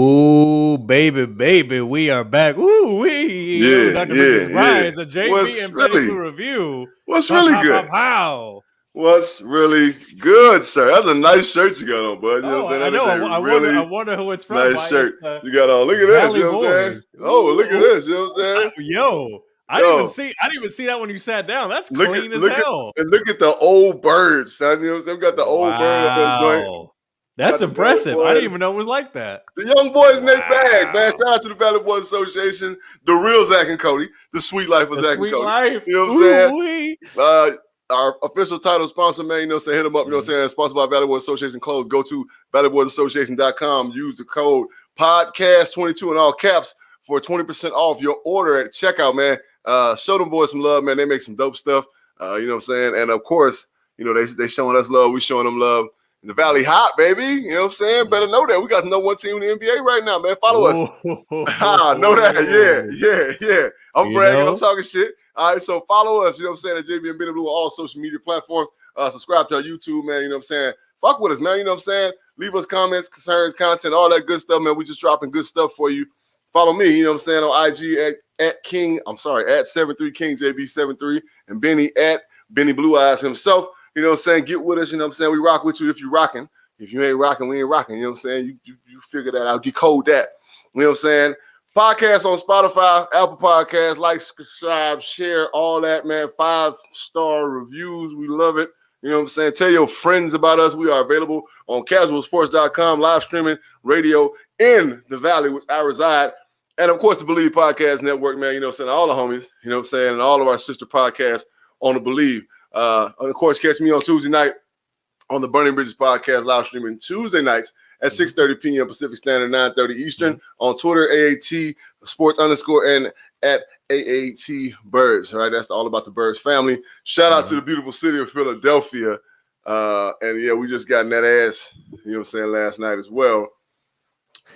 Ooh, baby, we are back. Ooh, Dr. Bridges Ryan's a JB and Benny Blue review. What's really good? What's really good, sir? That's a nice shirt you got on, bud. You know what I'm saying? I wonder who it's from. Nice shirt you got on. Look at this. You know what I'm saying? Oh, look at this. You know what I'm saying? I didn't even see that when you sat down. That's clean as hell. And look at the old birds, son. You know what I'm saying? We got the old bird up this joint. That's impressive. I didn't even know it was like that. The young boys in their bag, man. Shout out to the Valley Boys Association, the real Zach and Cody, the sweet life of Zach and Cody. Life. You know what I'm saying? Our official title sponsor, man, you know what I'm saying? Hit them up, you know what I'm saying? Sponsored by Valley Boys Association Clothes. Go to valleyboysassociation.com. Use the code podcast22 in all caps for 20% off your order at checkout, man. Show them boys some love, man. They make some dope stuff. You know what I'm saying? And of course, you know, they showing us love. We showing them love. The Valley hot, baby. You know what I'm saying? Better know that. We got the number one team in the NBA right now, man. Follow us. Know that. Yeah. I'm bragging. I'm talking shit. All right, so follow us. You know what I'm saying? At JB and Benny Blue on all social media platforms. Subscribe to our YouTube, man. You know what I'm saying? Fuck with us, man. You know what I'm saying? Leave us comments, concerns, content, all that good stuff, man. We just dropping good stuff for you. Follow me, you know what I'm saying, on IG at 73King JB73, and Benny at Benny Blue Eyes himself. You know what I'm saying? Get with us. You know what I'm saying? We rock with you if you're rocking. If you ain't rocking, we ain't rocking. You know what I'm saying? You figure that out. Decode that. You know what I'm saying? Podcast on Spotify, Apple Podcasts. Like, subscribe, share, all that, man. 5-star reviews. We love it. You know what I'm saying? Tell your friends about us. We are available on casualsports.com, live streaming, radio in the Valley, which I reside. And, of course, the Believe Podcast Network, man. You know what I'm saying? All the homies, you know what I'm saying? And all of our sister podcasts on the Believe. And of course, catch me on Tuesday night on the Burning Bridges podcast, live streaming Tuesday nights at 6:30 p.m. Pacific Standard, 9:30 Eastern. On Twitter, AAT Sports _ and at AAT Birds. All right, that's all about the Birds family. Shout out to the beautiful city of Philadelphia. And yeah, we just got in that ass, you know what I'm saying, last night as well.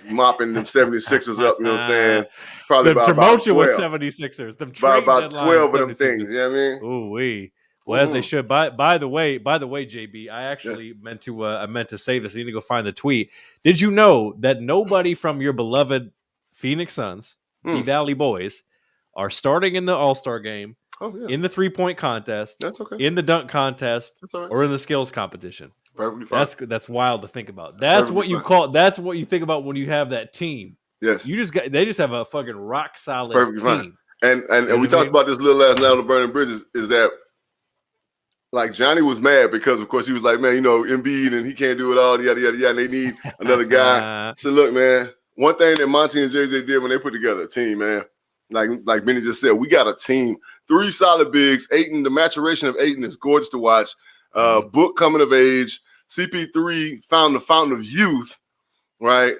Mopping them 76ers up, you know what I'm saying? Probably the tumultuous 76ers. Them about 12 of them things, you know what I mean? Ooh-wee. Well, as they should. By the way, JB, I actually meant to say this. I need to go find the tweet. Did you know that nobody from your beloved Phoenix Suns, the Valley Boys, are starting in the All-Star game, in the 3-point contest, in the dunk contest, or in the skills competition? Perfectly fine. That's wild to think about. That's what you call. That's what you think about when you have that team. Yes, they just have a fucking rock solid team. Fine. And we talked about this a little last night on the Burning Bridges. Is that like Johnny was mad because, of course, he was like, man, you know, Embiid and he can't do it all, yada, yada, yada, and they need another guy. So, look, man, one thing that Monty and JJ did when they put together a team, man, like Benny just said, we got a team. 3 solid bigs. Ayton, the maturation of Ayton is gorgeous to watch. Book coming of age. CP3 found the fountain of youth, right?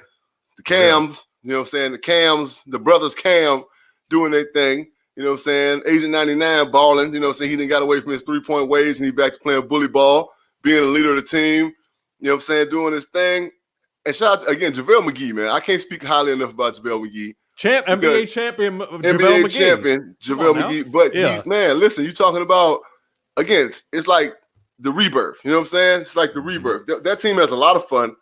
The Cams, you know what I'm saying? The Cams, the brothers Cam doing their thing. You know what I'm saying? Agent 99 balling. You know what I'm saying? He didn't got away from his 3-point ways and he back to playing bully ball, being a leader of the team. You know what I'm saying? Doing his thing. And shout out, again, JaVale McGee, man. I can't speak highly enough about JaVale McGee. NBA champion JaVale McGee. But he's, man, listen, you talking about, again, it's like the rebirth. You know what I'm saying? It's like the rebirth. That team has a lot of fun.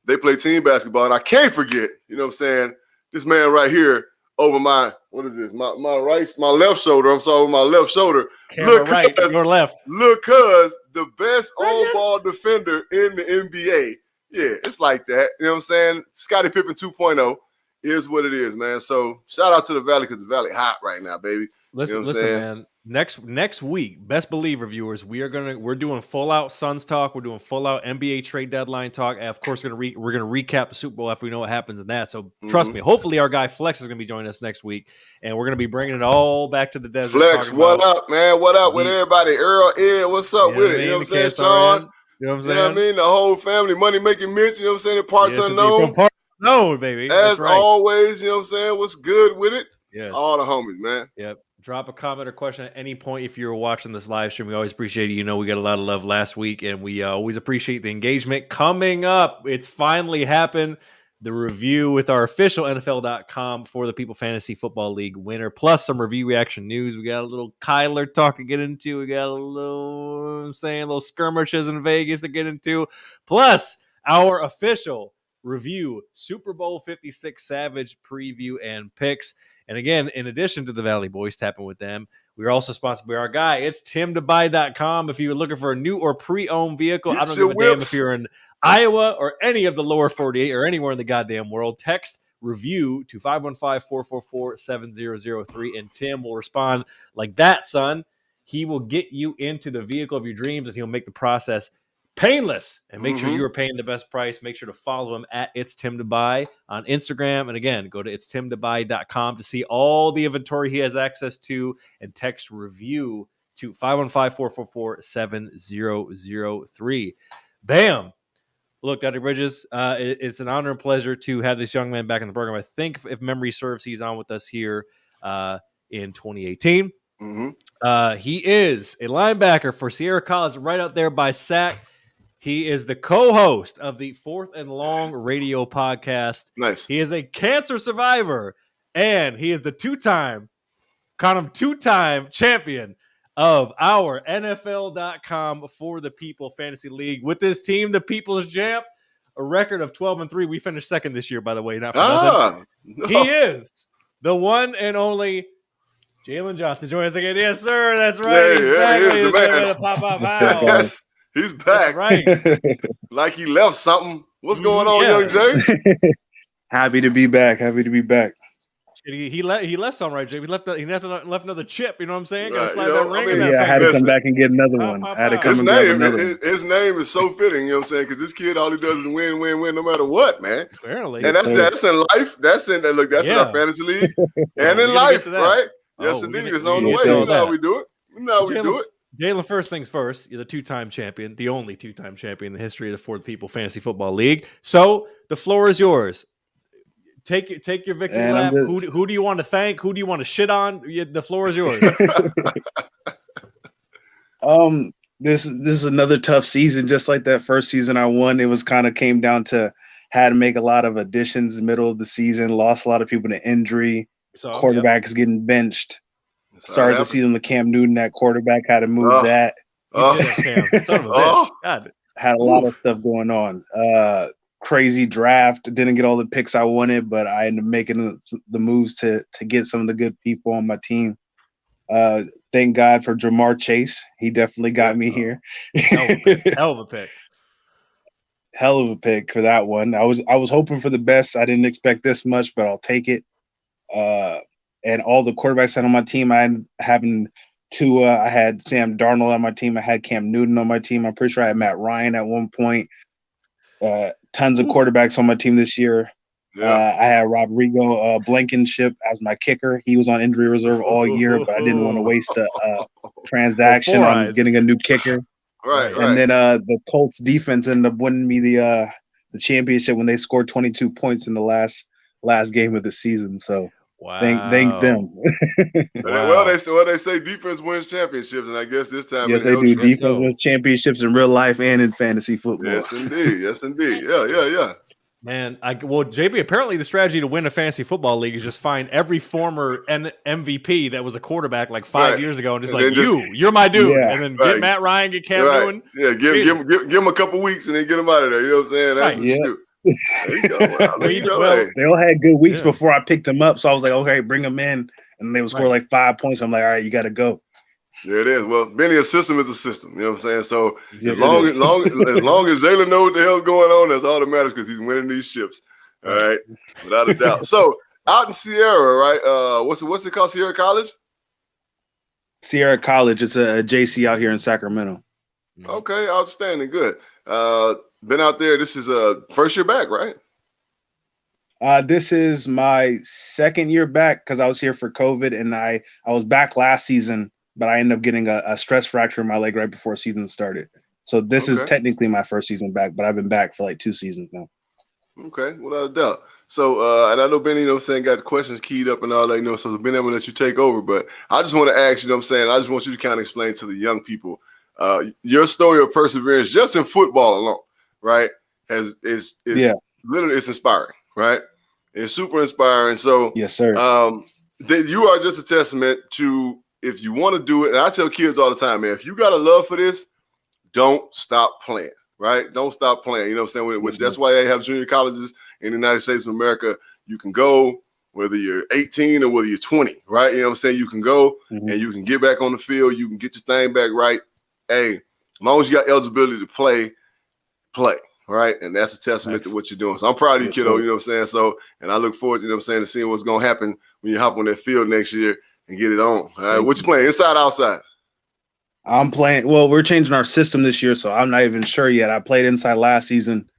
They play team basketball. And I can't forget, you know what I'm saying, this man right here, over my, what is this? My left shoulder. I'm sorry, my left shoulder. Camera right, your left. Look, cuz the best on-ball defender in the NBA. Yeah, it's like that. You know what I'm saying? Scottie Pippen 2.0 is what it is, man. So shout out to the Valley because the Valley hot right now, baby. Listen, man. Next week, best believe reviewers, we're doing full out Suns talk. We're doing full out NBA trade deadline talk. And of course, we're gonna recap the Super Bowl after we know what happens in that. So trust me. Hopefully, our guy Flex is gonna be joining us next week, and we're gonna be bringing it all back to the desert. Flex, what up, man? What up with everybody? Earl, Ed, what's up with it? You know what I'm saying, Sean? You know what I'm saying? You know what I mean? The whole family, money making Mitch. You know what I'm saying? The parts unknown. No, baby. As always, you know what I'm saying? What's good with it? Yes. All the homies, man. Yep. Drop a comment or question at any point if you're watching this live stream. We always appreciate it. You know, we got a lot of love last week, and we always appreciate the engagement. Coming up, it's finally happened. The review with our official NFL.com for the People Fantasy Football League winner, plus some review reaction news. We got a little Kyler talk to get into. We got a little skirmishes in Vegas to get into, plus our official review Super Bowl 56 Savage preview and picks. And again, in addition to the Valley Boys tapping with them, we're also sponsored by our guy. It's timtobuy.com. If you're looking for a new or pre-owned vehicle, I don't give a damn if you're in Iowa or any of the lower 48 or anywhere in the goddamn world, text review to 515-444-7003 and Tim will respond like that, son. He will get you into the vehicle of your dreams and he'll make the process painless and make sure you're paying the best price. Make sure to follow him at It's Tim to Buy on Instagram. And again, go to itstimtobuy.com to see all the inventory he has access to and text review to 515-444-7003. Bam. Look, Dr. Bridges, it's an honor and pleasure to have this young man back in the program. I think if memory serves, he's on with us here in 2018. He is a linebacker for Sierra College, right out there by Sac. He is the co-host of the Fourth and Long radio podcast. Nice. He is a cancer survivor, and he is the two-time champion of our NFL.com For the People Fantasy League. With this team, the People's Champ, a record of 12-3. We finished second this year, by the way, not for nothing. No. He is the one and only Jaylen Johnson. Join us again. Yes, sir. That's right. He's back. He's the man. Yes, he's back. That's right. Like he left something. What's going on, young Jay? Happy to be back. He left something, right, Jay? He left another chip. You know what I'm saying? Right. Slide that ring in that I had to come back and get another one. His name is so fitting. You know what I'm saying? Because this kid, all he does is win, no matter what, man. Apparently, and that's in life. That's in our fantasy league and in life, right? Yes, indeed. It's on the way. You know how we do it. Jaylen, first things first, you're the two-time champion, the only two-time champion in the history of the For the People Fantasy Football League. So the floor is yours. Take your victory lap. Who do you want to thank? Who do you want to shit on? The floor is yours. This is another tough season. Just like that first season I won, it was kind of came down to had to make a lot of additions middle of the season. Lost a lot of people to injury. Quarterbacks getting benched. Started the season with Cam Newton at quarterback. Had to move that. Cam. Son of a bitch. God. Had a lot of stuff going on. Crazy draft. Didn't get all the picks I wanted, but I ended up making the moves to get some of the good people on my team. Thank God for Jamar Chase. He definitely got me here. Hell of a pick. Hell of a pick for that one. I was hoping for the best. I didn't expect this much, but I'll take it. And all the quarterbacks on my team, I had Sam Darnold on my team. I had Cam Newton on my team. I'm pretty sure I had Matt Ryan at one point. Tons of quarterbacks on my team this year. I had Rodrigo Blankenship as my kicker. He was on injury reserve all year, but I didn't want to waste a transaction on getting a new kicker. Right. And then the Colts defense ended up winning me the championship when they scored 22 points in the last game of the season. So thank them. Well, they say defense wins championships, and I guess this time yes, they do. Defense wins championships in real life and in fantasy football. Yes, indeed. Yeah. Man, JB, apparently the strategy to win a fantasy football league is just find every former MVP that was a quarterback like 5 years ago and just you're my dude. Yeah. And then get Matt Ryan, get Cam Newton. Yeah, give him a couple weeks and then get him out of there. You know what I'm saying? That's what you do. There you go. They all had good weeks before I picked them up. So I was like, okay, bring them in. And they would score like 5 points. I'm like, all right, you got to go. There it is. Well, Benny, a system is a system. You know what I'm saying? So as long as Jaylen knows what the hell's going on, that's all that matters because he's winning these ships. All right, without a doubt. So out in Sierra, right? What's it called? Sierra College. Sierra College. It's a JC out here in Sacramento. Okay, outstanding. Good. Been out there. This is first year back, right? This is my second year back because I was here for COVID, and I was back last season. But I ended up getting a stress fracture in my leg right before season started. So this is technically my first season back, but I've been back for like 2 seasons now. Okay, without a doubt. So, and I know Benny, got the questions keyed up and all that, so Benny, I'm going to let you take over. But I just want to ask you, I just want you to kind of explain to the young people your story of perseverance just in football alone, right? Is literally, it's inspiring, right? It's super inspiring. So, yes, sir. You are just a testament to, if you want to do it, and I tell kids all the time, man, if you got a love for this, don't stop playing. right? Don't stop playing. You know what I'm saying? That's why they have junior colleges in the United States of America. You can go whether you're 18 or whether you're 20, right? You know what I'm saying? You can go and you can get back on the field. You can get your thing back right. Hey, as long as you got eligibility to play, right? And that's a testament to what you're doing. So I'm proud of you, kiddo, you know what I'm saying? So, and I look forward, you know what I'm saying, to seeing what's going to happen when you hop on that field next year and get it on. All right, what you playing, inside, outside? I'm playing. Well, we're changing our system this year, so I'm not even sure yet. I played inside last season,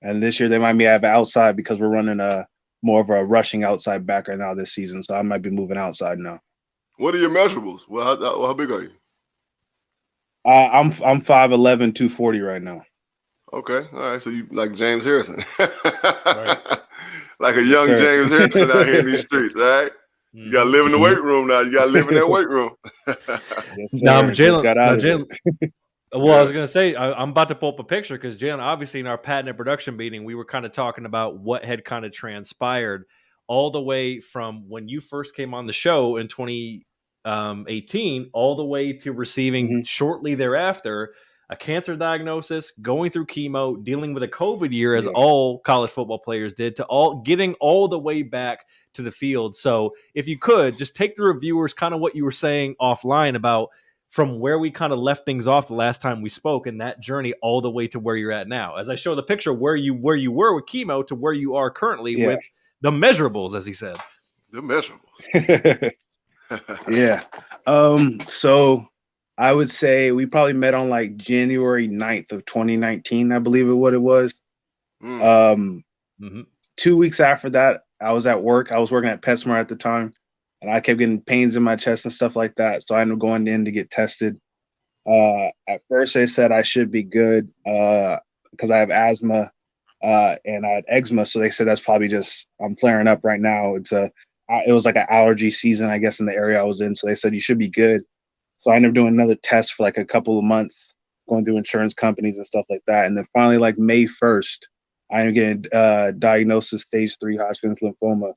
and this year they might be have outside because we're running more of a rushing outside back right now this season. So I might be moving outside now. What are your measurables? Well, how big are you? I'm 5'11", 240 right now. Okay, all right. So you like James Harrison, Right. like a young James Harrison out here in these streets, all right? You got to live in the weight room now. You got to live in that weight room. Now, Jaylen. Well, I was going to say, I'm about to pull up a picture because, Jaylen, obviously in our patent and production meeting, we were kind of talking about what had kind of transpired all the way from when you first came on the show in 2018, all the way to receiving shortly thereafter a cancer diagnosis, going through chemo, dealing with a COVID year, as all college football players did, to getting all the way back to the field. So if you could just take the reviewers kind of what you were saying offline about from where we kind of left things off the last time we spoke and that journey all the way to where you're at now. As I show the picture where you were with chemo to where you are currently with the measurables, as he said. The measurables. Yeah. So I would say we probably met on like January 9th of 2019, I believe what it was. 2 weeks after that, I was at work. I was working at PetSmart at the time, and I kept getting pains in my chest and stuff like that. So I ended up going in to get tested. At first, they said I should be good because I have asthma and I had eczema. So they said that's probably just I'm flaring up right now. It was like an allergy season, I guess, in the area I was in. So they said you should be good. So I ended up doing another test for like a couple of months, going through insurance companies and stuff like that. And then finally, like May 1st, I ended up getting diagnosed with stage 3 Hodgkin's lymphoma.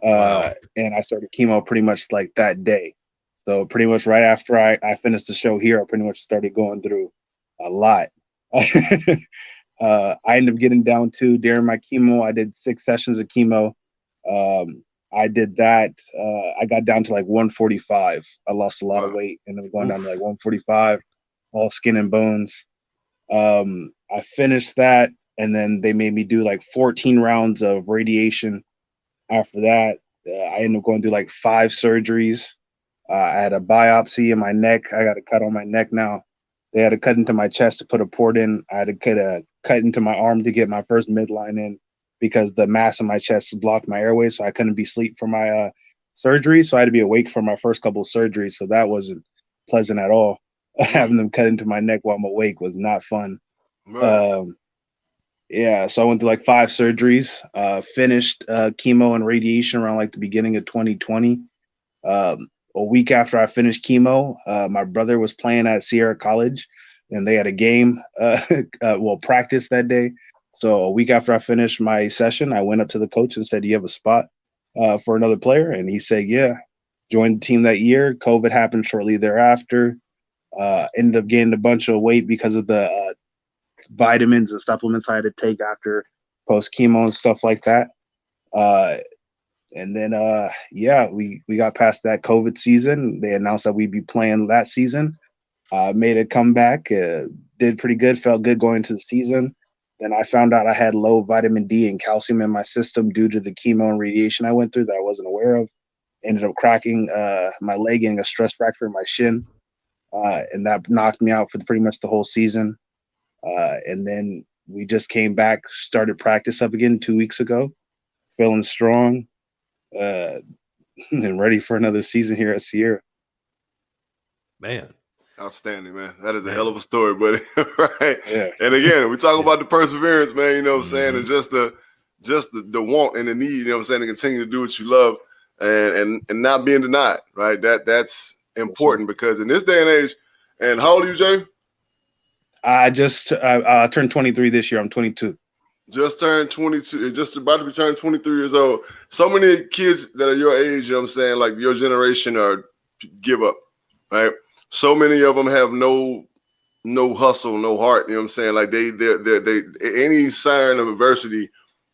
And I started chemo pretty much like that day. So pretty much right after I finished the show here, I pretty much started going through a lot. I ended up getting down to during my chemo, I did 6 sessions of chemo. I did that. I got down to like 145. I lost a lot of weight and then going down to like 145, all skin and bones. I finished that, and then they made me do like 14 rounds of radiation. After that, I ended up going through like 5 surgeries. I had a biopsy in my neck. I got a cut on my neck now. They had a cut into my chest to put a port in. I had to cut into my arm to get my first midline in, because the mass in my chest blocked my airways, so I couldn't be asleep for my surgery. So I had to be awake for my first couple of surgeries. So that wasn't pleasant at all. Having them cut into my neck while I'm awake was not fun. Right. So I went through like 5 surgeries, finished chemo and radiation around like the beginning of 2020. A week after I finished chemo, my brother was playing at Sierra College, and they had a game, practice that day. So a week after I finished my session, I went up to the coach and said, "Do you have a spot for another player?" And he said, "Yeah." Joined the team that year. COVID happened shortly thereafter. Ended up gaining a bunch of weight because of the vitamins and supplements I had to take after post chemo and stuff like that. And then, we got past that COVID season. They announced that we'd be playing that season. Made a comeback. Did pretty good. Felt good going into the season. Then I found out I had low vitamin D and calcium in my system due to the chemo and radiation I went through that I wasn't aware of. Ended up cracking my leg, getting a stress fracture in my shin. And that knocked me out for pretty much the whole season. And then we just came back, started practice up again 2 weeks ago, feeling strong and ready for another season here at Sierra. Man. Outstanding, man. That is a hell of a story, buddy. Right. Yeah. And again, we talk about the perseverance, man, you know what I'm saying, and just the want and the need, you know what I'm saying, to continue to do what you love and not being denied, right? That's important because in this day and age, and how old are you, Jay? I turned 23 this year. I'm 22. Just turned 22, just about to be turned 23 years old. So many kids that are your age, you know what I'm saying, like your generation, are give up, right? So many of them have no no hustle, no heart. You know what I'm saying? Like they any sign of adversity,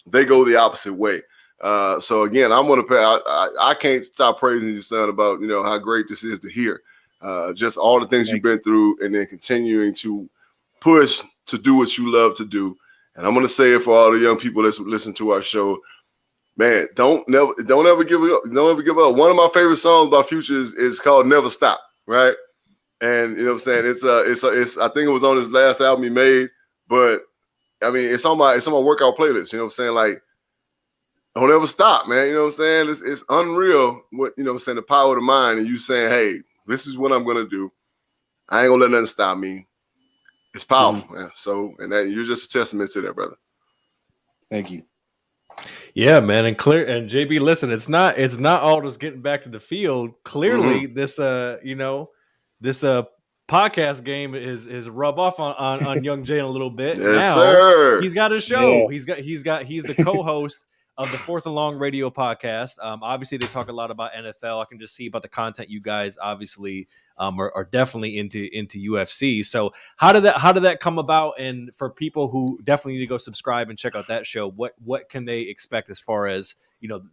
they go the opposite way. So again, I'm gonna pay. I can't stop praising you, son, about how great this is to hear. Just all the things you've been through, and then continuing to push to do what you love to do. And I'm gonna say it for all the young people that listen to our show. Man, don't ever give up. Don't ever give up. One of my favorite songs by Future is called "Never Stop." Right, and you know what I'm saying. It's I think it was on his last album he made, but I mean it's on my workout playlist. You know what I'm saying? Like, don't ever stop, man. You know what I'm saying? It's unreal. What what I'm saying? The power of the mind, and you saying, "Hey, this is what I'm gonna do. I ain't gonna let nothing stop me." It's powerful, man. So, and that you're just a testament to that, brother. Thank you. Yeah, man, and JB, listen, it's not all just getting back to the field. Clearly, this this podcast game is rub off on young Jaylen a little bit. Yes, now sir. He's got a show. Yeah. He's the co-host of the Fourth and Long radio podcast. Obviously, they talk a lot about NFL. I can just see about the content you guys obviously are definitely into UFC. So how did that come about? And for people who definitely need to go subscribe and check out that show, what can they expect as far as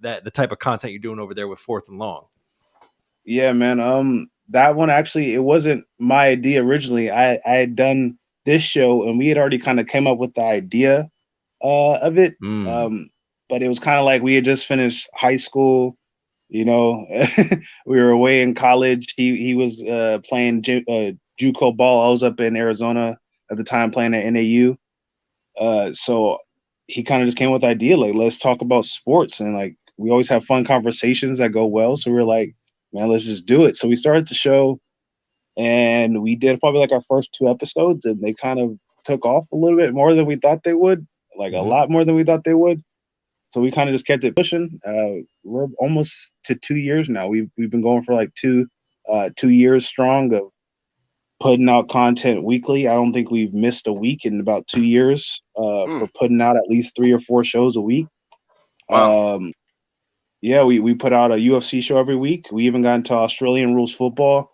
that the type of content you're doing over there with Fourth and Long? Yeah, man. That one actually, it wasn't my idea originally. I had done this show and we had already kind of came up with the idea of it. But it was kind of like we had just finished high school, we were away in college. He was playing JUCO ball. I was up in Arizona at the time playing at NAU. So he kind of just came with the idea, like, let's talk about sports. And like, we always have fun conversations that go well. So we're like, man, let's just do it. So we started the show and we did probably like our first 2 episodes and they kind of took off a little bit more than we thought they would, like a lot more than we thought they would. So we kind of just kept it pushing. We're almost to 2 years now. We've been going for like 2 years strong of putting out content weekly. I don't think we've missed a week in about 2 years for putting out at least 3 or 4 shows a week. Wow. Yeah, we put out a UFC show every week. We even got into Australian rules football.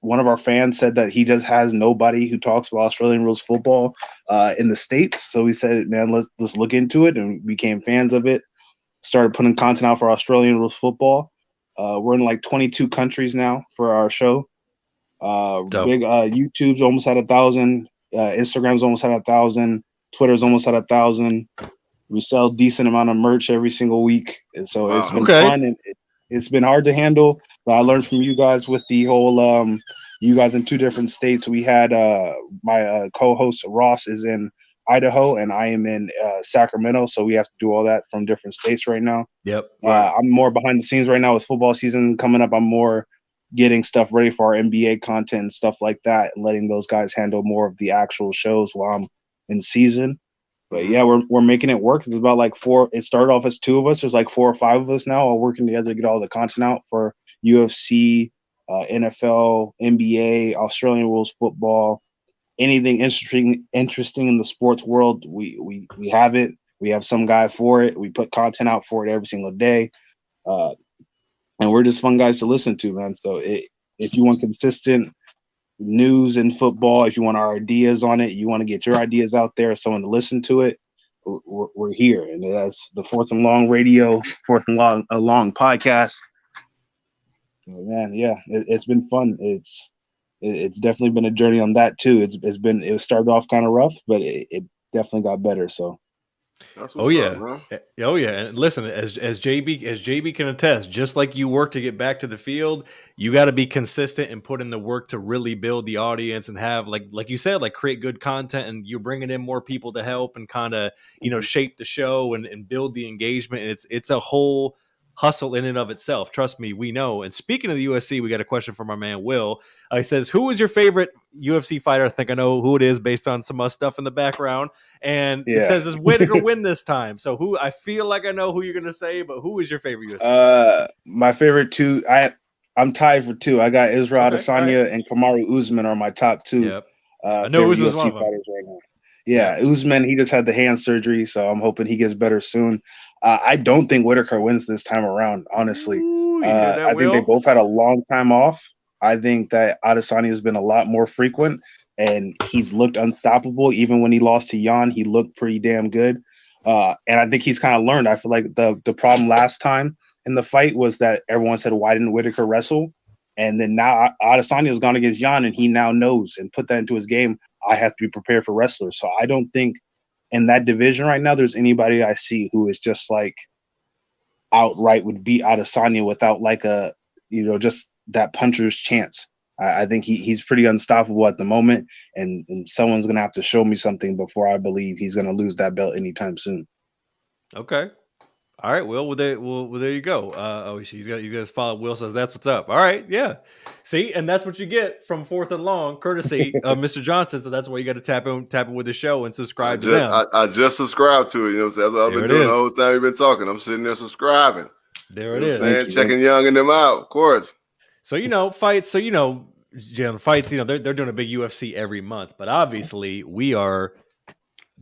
One of our fans said that he just has nobody who talks about Australian rules football in the States. So we said, man, let's look into it, and became fans of it. Started putting content out for Australian rules football. We're in like 22 countries now for our show. YouTube's almost at 1,000. Instagram's almost at 1,000. Twitter's almost at 1,000. We sell decent amount of merch every single week, and so it's been fun. And it's been hard to handle. But I learned from you guys with the whole you guys in 2 different states. We had my co-host Ross is in Idaho and I am in Sacramento, so we have to do all that from different states right now. Yep. I'm more behind the scenes right now with football season coming up. I'm more getting stuff ready for our NBA content and stuff like that, and letting those guys handle more of the actual shows while I'm in season. But yeah, we're making it work. It's about like 4. It started off as 2 of us. There's like 4 or 5 of us now, all working together to get all the content out for UFC, NFL, NBA, Australian rules football, anything interesting in the sports world. We have it. We have some guy for it. We put content out for it every single day, and we're just fun guys to listen to, man. So if you want consistent news in football, if you want our ideas on it, you want to get your ideas out there, someone to listen to it, we're here. And that's the Fourth and Long radio, Fourth and Long podcast. Man, yeah, it's been fun. It's definitely been a journey on that too. It started off kind of rough, but it definitely got better. So. Oh yeah. And listen, as JB can attest, just like you work to get back to the field, you got to be consistent and put in the work to really build the audience and have like you said, like create good content, and you're bringing in more people to help and kind of shape the show and build the engagement. And it's a whole hustle in and of itself. Trust me, we know. And speaking of the UFC, we got a question from our man Will. He says, who is your favorite UFC fighter? I think I know who it is based on some stuff in the background. And he says, is Whitaker win this time? So who, I feel like I know who you're going to say, but who is your favorite UFC fighter? My favorite 2, I'm tied for 2. I got Israel Adesanya and Kamaru Usman are my top 2. Yep. I know Usman's one of them. Fighters right now. Yeah, Usman, he just had the hand surgery, so I'm hoping he gets better soon. I don't think Whitaker wins this time around, honestly. I think they both had a long time off. I think that Adesanya has been a lot more frequent. and he's looked unstoppable. Even when he lost to Jan, he looked pretty damn good. And I think he's kind of learned. I feel like the problem last time in the fight was that everyone said, why didn't Whitaker wrestle? And then now Adesanya has gone against Jan, and he now knows and put that into his game. I have to be prepared for wrestlers. So I don't think in that division right now there's anybody I see who is just like outright would beat Adesanya without like a, just that puncher's chance. I think he's pretty unstoppable at the moment, and someone's going to have to show me something before I believe he's going to lose that belt anytime soon. Okay. All right. Well, there you go. You guys follow. Will says that's what's up. All right. Yeah. See, and that's what you get from Fourth and Long, courtesy of Mr. Johnson. So that's why you got to tap in with the show and subscribe to them. I just subscribed to it. You know what I'm saying? That's what I've been doing the whole time we've been talking. I'm sitting there subscribing. There it is. Checking Young and them out, of course. So, fights. So, Jim, fights, they're doing a big UFC every month. But obviously, we are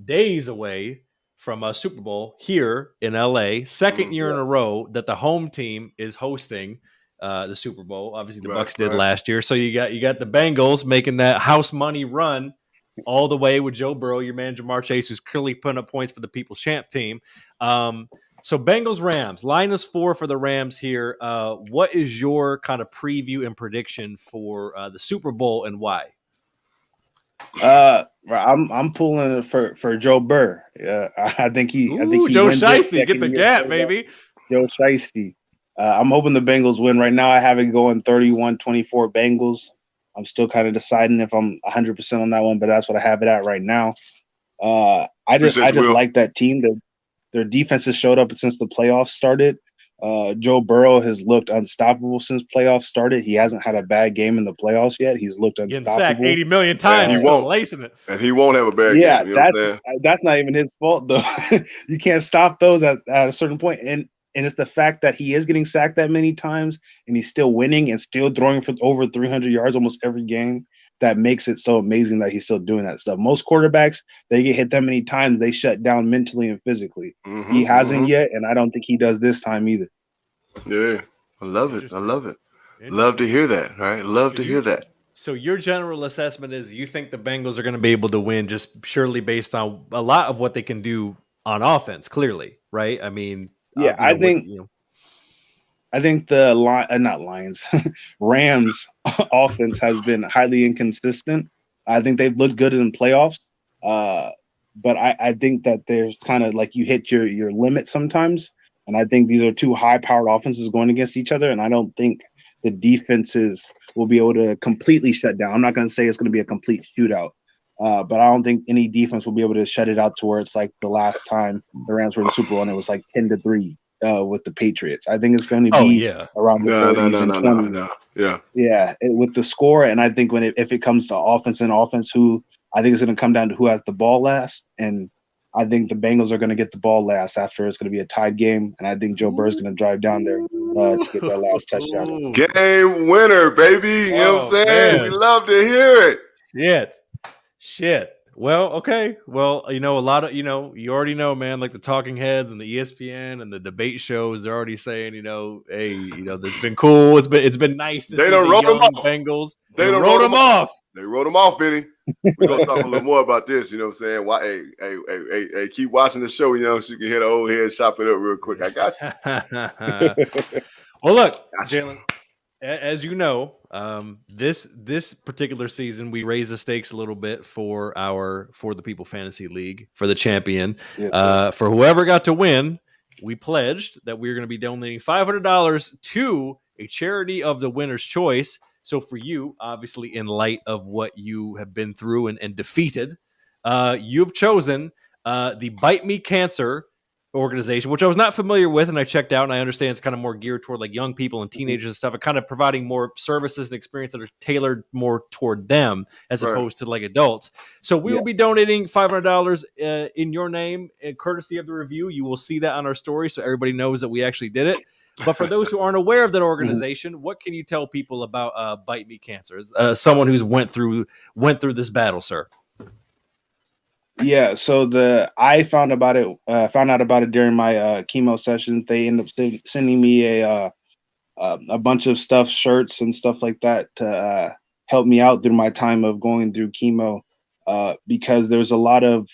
days away from a Super Bowl here in LA. Second year in a row that the home team is hosting the Super Bowl. Obviously, the Bucs did last year. So you got the Bengals making that house money run all the way with Joe Burrow, your man Jamar Chase, who's clearly putting up points for the People's Champ team. So Bengals Rams, -4 for the Rams here. What is your kind of preview and prediction for the Super Bowl and why? I'm pulling it for Joe Burr. I think he Joe Shiesty, get the gap, baby. Joe Shiesty. I'm hoping the Bengals win. Right now I have it going 31-24 Bengals. I'm still kind of deciding if I'm 100% on that one, but that's what I have it at right now. I just like that team. Their defense has showed up since the playoffs started. Joe Burrow has looked unstoppable since playoffs started. He hasn't had a bad game in the playoffs yet. He's looked unstoppable. Getting sacked 80 million times. He's still lacing it. And he won't have a bad game. You know that's not even his fault, though. You can't stop those at a certain point. And it's the fact that he is getting sacked that many times and he's still winning and still throwing for over 300 yards almost every game that makes it so amazing that he's still doing that stuff. Most quarterbacks, they get hit that many times, they shut down mentally and physically. He hasn't yet, and I don't think he does this time either. Yeah, I love it. Love to hear that, right? Love to hear that. So your general assessment is you think the Bengals are going to be able to win just purely based on a lot of what they can do on offense, clearly, right? I mean, yeah, I think the Rams offense has been highly inconsistent. I think they've looked good in playoffs, but I think that there's kind of like you hit your limit sometimes, and I think these are two high-powered offenses going against each other, and I don't think the defenses will be able to completely shut down. I'm not going to say it's going to be a complete shootout, but I don't think any defense will be able to shut it out to where it's like the last time the Rams were in the Super Bowl and it was like 10-3. With the Patriots, I think it's going to be around the 30s and 20s. With the score, and I think if it comes to offense, who I think it's going to come down to who has the ball last, and I think the Bengals are going to get the ball last after it's going to be a tied game, and I think Joe Burrow's going to drive down there to get that last touchdown. Game winner, baby! You know what I'm saying? Man. We love to hear it. Shit. Well, okay. Well, a lot of, you already know, man, like the talking heads and the ESPN and the debate shows, they're already saying, hey, it's been cool. It's been nice to see the young Bengals. They wrote them off. They wrote them off, Benny. We're going to talk a little more about this, you know what I'm saying? Why? Hey, keep watching the show, so you can hit an old head, shop it up real quick. I got you. Well, look, Jaylen, as you know, this particular season, we raised the stakes a little bit for the People Fantasy League for the champion. For whoever got to win, we pledged that we were going to be donating $500 to a charity of the winner's choice. So for you, obviously, in light of what you have been through and defeated, you've chosen the Bite Me Cancer organization, which I was not familiar with, and I checked out, and I understand it's kind of more geared toward like young people and teenagers and stuff, and kind of providing more services and experience that are tailored more toward them as opposed to like adults. So we will be donating $500 in your name, courtesy of the review. You will see that on our story, so everybody knows that we actually did it. But for those who aren't aware of that organization, what can you tell people about Bite Me Cancer? Someone who's went through this battle, sir. Yeah, so I found out about it during my chemo sessions. They ended up sending me a bunch of stuff, shirts and stuff like that to helped me out through my time of going through chemo, because there's a lot of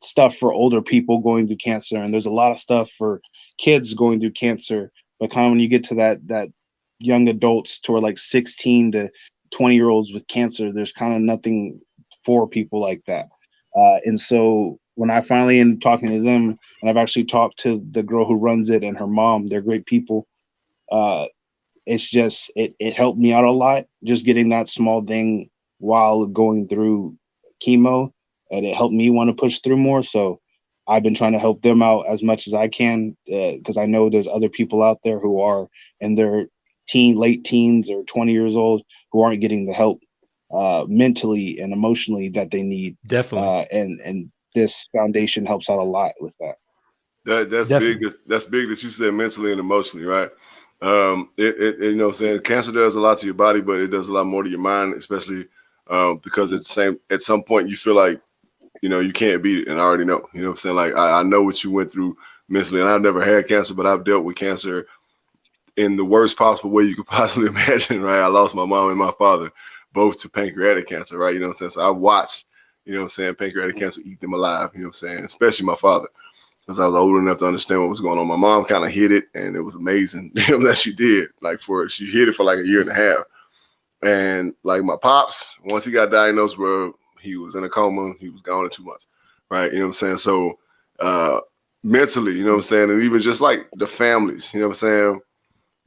stuff for older people going through cancer, and there's a lot of stuff for kids going through cancer. But kind of when you get to that young adults to like 16 to 20-year-olds with cancer, there's kind of nothing for people like that. And so when I finally ended talking to them, and I've actually talked to the girl who runs it and her mom, they're great people. It's just, it helped me out a lot, just getting that small thing while going through chemo, and it helped me want to push through more. So I've been trying to help them out as much as I can, because I know there's other people out there who are in their late teens or 20 years old who aren't getting the help mentally and emotionally that they need. Definitely. And this foundation helps out a lot with that. That's big. That's big that you said mentally and emotionally, right? You know what I'm saying? Cancer does a lot to your body, but it does a lot more to your mind, especially because at some point you feel like, you know, you can't beat it. And I already know, you know what I'm saying? Like, I know what you went through mentally, and I've never had cancer, but I've dealt with cancer in the worst possible way you could possibly imagine, right? I lost my mom and my father both to pancreatic cancer, right? You know what I'm saying? So I watched, you know what I'm saying, pancreatic cancer eat them alive, you know what I'm saying? Especially my father, because I was old enough to understand what was going on. My mom kind of hid it, and it was amazing, you know, that she did. Like, she hid it for like a year and a half. And like my pops, once he got diagnosed, bro, he was in a coma. He was gone in 2 months, right? You know what I'm saying? So mentally, you know what I'm saying? And even just like the families, you know what I'm saying?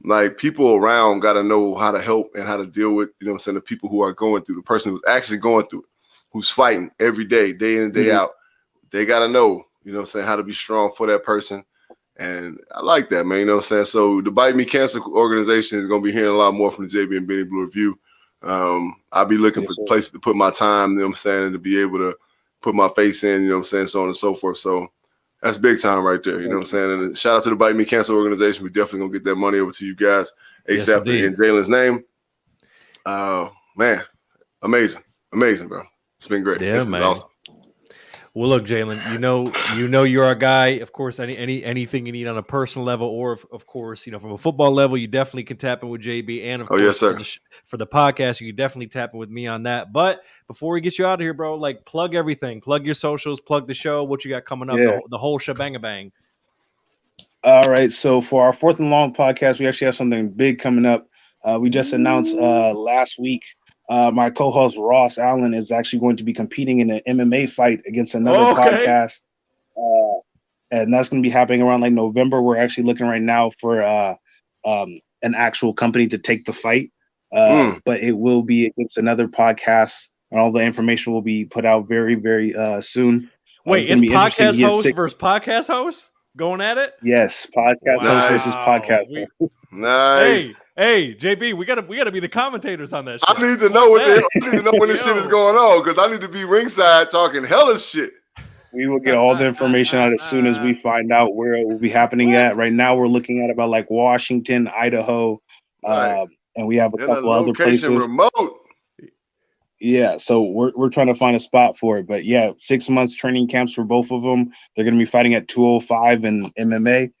Like, people around got to know how to help and how to deal with, you know what I'm saying, the people who are going through, the person who's actually going through it, who's fighting every day, day in and day out. They got to know, you know what I'm saying, how to be strong for that person. And I like that, man. You know what I'm saying? So the Bite Me Cancer organization is going to be hearing a lot more from the JB and Benny Blue Review. I'll be looking for places to put my time, you know what I'm saying, and to be able to put my face in, you know what I'm saying, so on and so forth. So that's big time right there, you know what I'm saying? And shout out to the Bite Me Cancer organization. We definitely going to get that money over to you guys ASAP in Jaylen's name. Man, amazing, bro. It's been great. Yeah, this man. Is awesome. Well, look, Jaylen, you know you're our guy. Of course, anything you need on a personal level, or of course, you know, from a football level, you definitely can tap in with JB, and of course, yes, sir. For the podcast, you can definitely tap in with me on that. But before we get you out of here, bro, like, plug everything, plug your socials, plug the show, what you got coming up, the whole shebang-a-bang. All right, so for our Fourth and Long podcast, we actually have something big coming up. We just announced last week. My co-host Ross Allen is actually going to be competing in an MMA fight against another podcast, and that's going to be happening around like November. We're actually looking right now for an actual company to take the fight, but it will be against another podcast, and all the information will be put out very, very soon. Wait, it's podcast host versus podcast host going at it? Yes, podcast host versus podcast host. Nice. Hey, JB, we gotta be the commentators on that shit. I need to know when this shit is going on, because I need to be ringside talking hella shit. We will get all the information out as soon as we find out where it will be happening at. Right now, we're looking at about like Washington, Idaho, and we have a couple other places. Remote. Yeah, so we're trying to find a spot for it. But yeah, 6 months training camps for both of them. They're going to be fighting at 205 in MMA.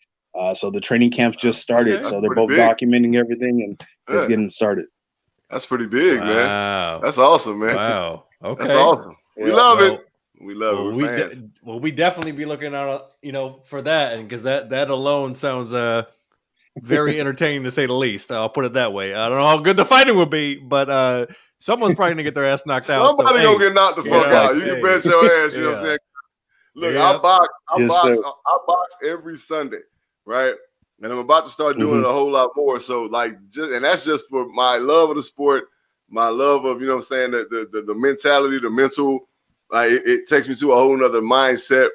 So the training camps just started. So they're both documenting everything, and it's getting started. That's pretty big, man. That's awesome, man. Wow. Okay. That's awesome. We love it. We love it. We definitely be looking out, you know, for that, and because that alone sounds very entertaining to say the least. I'll put it that way. I don't know how good the fighting will be, but someone's probably gonna get their ass knocked out. Somebody gonna get knocked the fuck out. You can bet your ass. You know what I'm saying? Look, I box every Sunday, right? And I'm about to start doing it a whole lot more. So like, and that's just for my love of the sport, my love of, you know what I'm saying, the mentality, the mental. Like, it takes me to a whole nother mindset.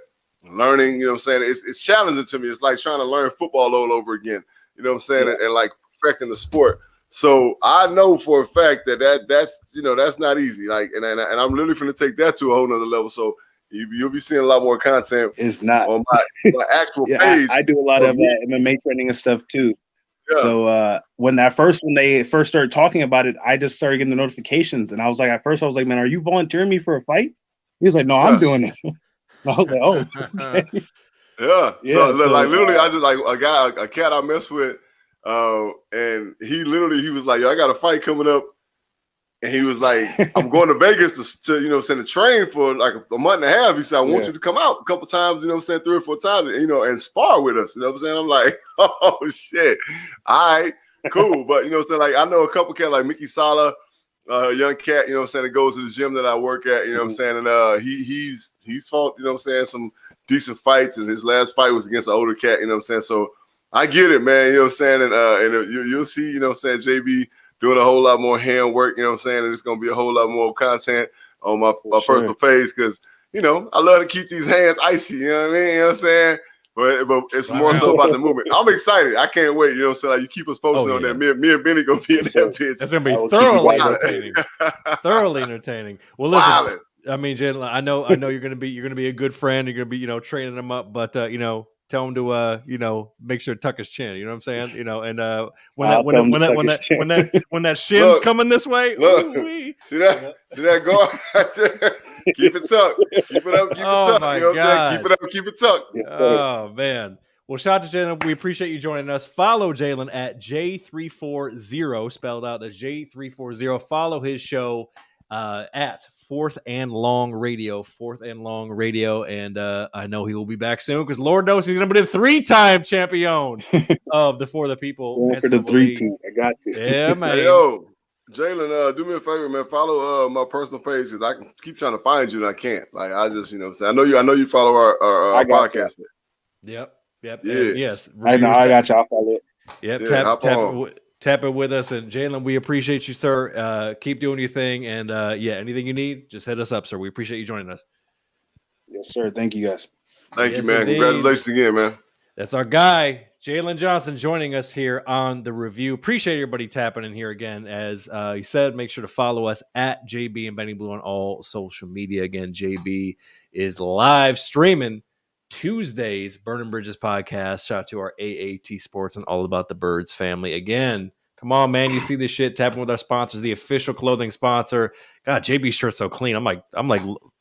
Learning, you know what I'm saying? It's challenging to me. It's like trying to learn football all over again. You know what I'm saying? And like perfecting the sport. So I know for a fact that's you know, that's not easy. Like, and I'm literally going to take that to a whole nother level. So you'll be seeing a lot more content. It's not on my actual page. I do a lot of MMA training and stuff too. Yeah. So when they first started talking about it, I just started getting the notifications, and I was like, at first I was like, man, are you volunteering me for a fight? He was like, no, I'm doing it. I was like, oh, okay. Yeah. So like literally, I just like a cat I mess with, and he was like, yo, I got a fight coming up And he was like, I'm going to Vegas to you know, send a train for like a month and a half. He said, I want you to come out a couple times, you know what I'm saying, 3 or 4 times, you know, and spar with us. You know what I'm saying? I'm like, oh, shit. All right, cool. But, you know what I'm saying, like, I know a couple cats like Mickey Sala, young cat, you know what I'm saying, that goes to the gym that I work at, you know what I'm saying, and he's fought, you know what I'm saying, some decent fights, and his last fight was against an older cat, you know what I'm saying, so I get it, man, you know what I'm saying, and you'll see, you know what I'm saying, JB doing a whole lot more hand work, you know what I'm saying, and it's going to be a whole lot more content on my personal page, because, you know, I love to keep these hands icy, you know what I mean, you know what I'm saying, but it's more so about the movement. I'm excited. I can't wait. You know what I'm saying? Like, you keep us posted on that. Me and Benny going to be in that bitch. That's going to be thoroughly entertaining. Thoroughly entertaining. Well, listen, Violent. I mean, Jaylen, I know you're going to be a good friend. You're going to be, you know, training him up, but, you know, tell him to, you know, make sure to tuck his chin. You know what I'm saying? You know, and when that shin's coming this way, see that going? Keep it tucked. Keep it up. Keep it tucked. My you know God. Keep it up. Keep it tucked. Oh man. Well, shout out to Jaylen. We appreciate you joining us. Follow Jaylen at J340, spelled out as J340. Follow his show at Fourth and Long Radio. And I know he will be back soon because Lord knows he's going to be the 3-time champion of the For the People. For the 3-peat. I got you. Yeah, man. Hey, yo, Jaylen, do me a favor, man. Follow my personal page because I can keep trying to find you and I can't. Like, I just, you know what I'm saying? I know you follow our podcast. Yep. Yeah. Yes. I know. I got you. I'll follow it. Yep. Tap it with us. And Jaylen, we appreciate you, sir. Keep doing your thing. And anything you need, just hit us up, sir. We appreciate you joining us. Yes, sir. Thank you, guys. Thank you, man. Indeed. Congratulations again, man. That's our guy, Jaylen Johnson, joining us here on the review. Appreciate everybody tapping in here again. As he said, make sure to follow us at JB and Benny Blue on all social media. Again, JB is live streaming Tuesdays, Burning Bridges podcast. Shout out to our AAT Sports and All About the Birds family. Again, come on, man. You see this shit, tapping with our sponsors, the official clothing sponsor. God, JB's shirt's so clean. I'm like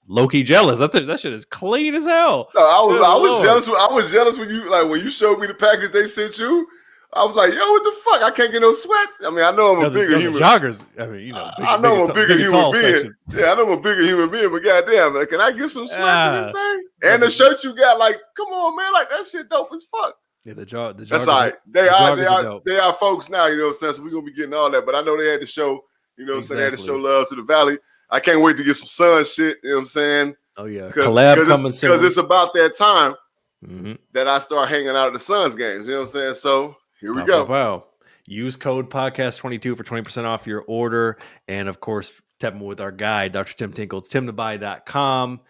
low-key jealous. That shit is clean as hell. No, I was jealous. I was jealous when you showed me the package they sent you. I was like, yo, what the fuck? I can't get no sweats. I mean, I know I'm a bigger human. Joggers. I mean, you know, I know I'm a bigger human being. Yeah, I know I'm a bigger human being, but goddamn, man, can I get some sweats in this thing? And the shirt you got, like, come on, man, like that shit dope as fuck. Yeah, the joggers. That's all right. They are folks now, you know what I'm saying? So we're gonna be getting all that. But I know they had to show, you know what I'm saying, they had to show love to the Valley. I can't wait to get some sun shit, you know what I'm saying? Oh yeah, collab coming soon. Because it's about that time that I start hanging out at the Suns games, you know what I'm saying? So here we go. Wow. Use code podcast22 for 20% off your order. And of course, tapping with our guy, Dr. Tim Tinkle. It's timtobuy.com.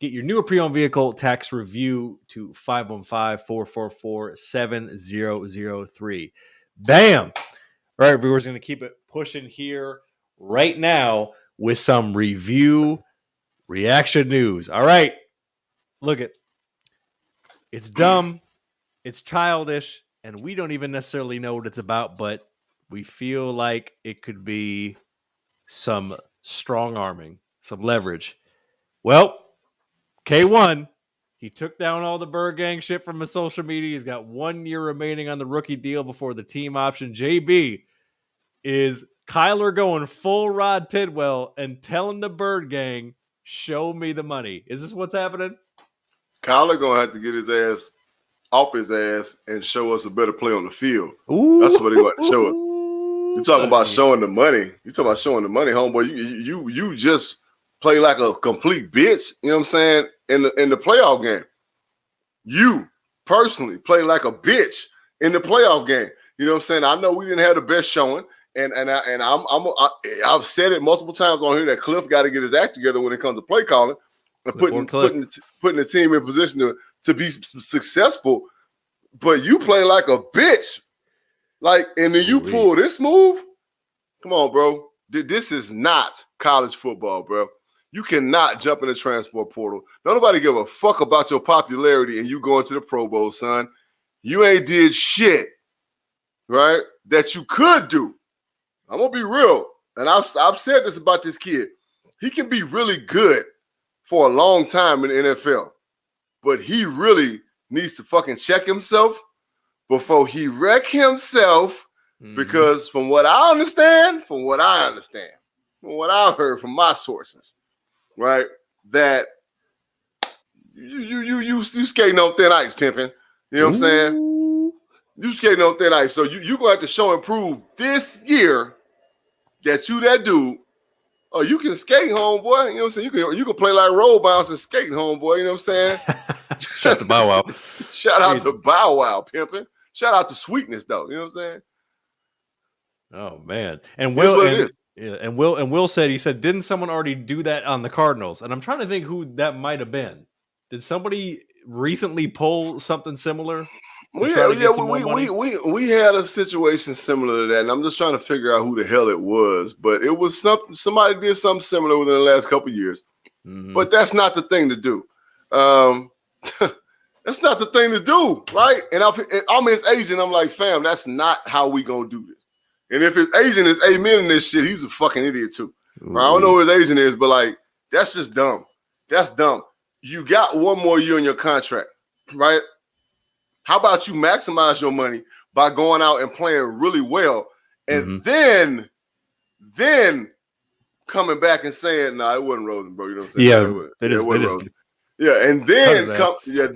Get your newer pre-owned vehicle tax review to 515-444-7003. Bam. All right, viewers, going to keep it pushing here right now with some review reaction news. All right. Look it. It's dumb. It's childish. And we don't even necessarily know what it's about, but we feel like it could be some strong arming, some leverage. Well, K1, he took down all the Bird Gang shit from his social media. He's got 1 year remaining on the rookie deal before the team option. JB, is Kyler going full Rod Tidwell and telling the Bird Gang, show me the money? Is this what's happening? Kyler going to have to get his ass off his ass and show us a better play on the field. Ooh. That's what he want to show us. You talking about showing the money. You talking about showing the money, homeboy. You just play like a complete bitch, you know what I'm saying, in the playoff game. You personally play like a bitch in the playoff game. You know what I'm saying? I know we didn't have the best showing, and I've said it multiple times on here that Cliff got to get his act together when it comes to play calling and putting the team in position to be successful. But you play like a bitch. Like, and then you pull this move. Come on, bro. This is not college football, bro. You cannot jump in the transfer portal. Don't nobody give a fuck about your popularity and you going to the Pro Bowl, son. You ain't did shit, right, that you could do. I'm going to be real. And I've said this about this kid. He can be really good for a long time in the NFL. But he really needs to fucking check himself before he wreck himself, because from what I understand, from what I've heard from my sources, right, that you skating on thin ice, pimping. You know what I'm saying? You skating on thin ice. So you gonna have to show and prove this year that you that dude. Oh, you can skate, homeboy. You know what I'm saying? You can play like roll bounce and skating, homeboy. You know what I'm saying? Shout out to Bow Wow. Shout out to Bow Wow, pimping. Shout out to Sweetness, though. You know what I'm saying? Oh man. And Will said, he said, didn't someone already do that on the Cardinals? And I'm trying to think who that might have been. Did somebody recently pull something similar? We had a situation similar to that, and I'm just trying to figure out who the hell it was. But it was somebody did something similar within the last couple of years. Mm-hmm. But that's not the thing to do. That's not the thing to do, right? And I'm his agent. I'm like, fam, that's not how we gonna do this. And if his agent is amen in this shit, he's a fucking idiot too. Right? I don't know who his agent is, but like, that's just dumb. That's dumb. You got one more year in your contract, right? How about you maximize your money by going out and playing really well, and then coming back and saying, "Nah, it wasn't Rosen, bro." You know what I'm saying? Yeah, it wasn't. Yeah, and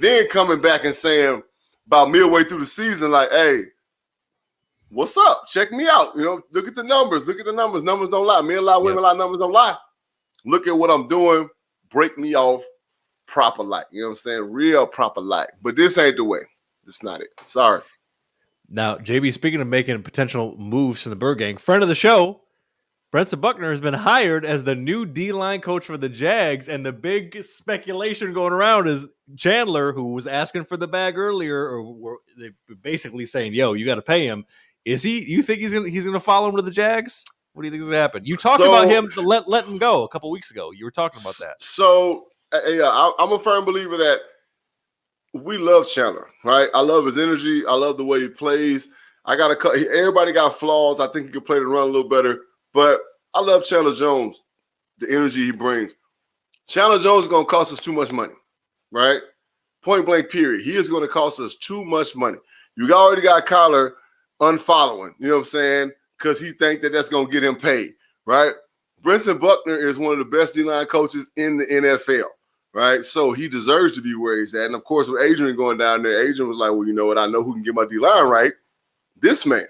then coming back and saying about midway through the season, like, "Hey, what's up? Check me out. You know, look at the numbers. Look at the numbers. Numbers don't lie. Men lie, women lie. Numbers don't lie. Look at what I'm doing. Break me off proper like. You know what I'm saying? Real proper like. But this ain't the way. It's not it. Sorry." Now, JB, speaking of making potential moves to the Bird Gang, friend of the show, Brenson Buckner has been hired as the new D-line coach for the Jags, and the big speculation going around is Chandler, who was asking for the bag earlier, or they basically saying, "Yo, you got to pay him." Is he? You think he's gonna follow him to the Jags? What do you think is gonna happen? You talked about him to let him go a couple weeks ago. You were talking about that. So, yeah, I'm a firm believer that we love Chandler, right? I love his energy. I love the way he plays. Everybody got flaws. I think he could play the run a little better. But I love Chandler Jones, the energy he brings. Chandler Jones is going to cost us too much money, right? Point blank, period. He is going to cost us too much money. You already got Kyler unfollowing, you know what I'm saying, because he thinks that's going to get him paid, right? Brenson Buckner is one of the best D-line coaches in the NFL, right? So he deserves to be where he's at. And, of course, with Adrian going down there, Adrian was like, well, you know what? I know who can get my D-line right. This man.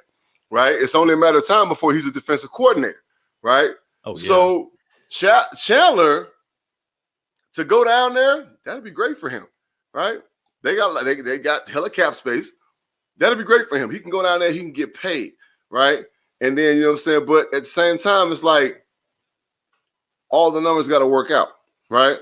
Right, it's only a matter of time before he's a defensive coordinator, right? Oh, yeah. So Chandler to go down there, that'd be great for him, right? They got hella cap space. That'd be great for him. He can go down there, he can get paid, right? And then you know what I'm saying. But at the same time, it's like all the numbers got to work out, right?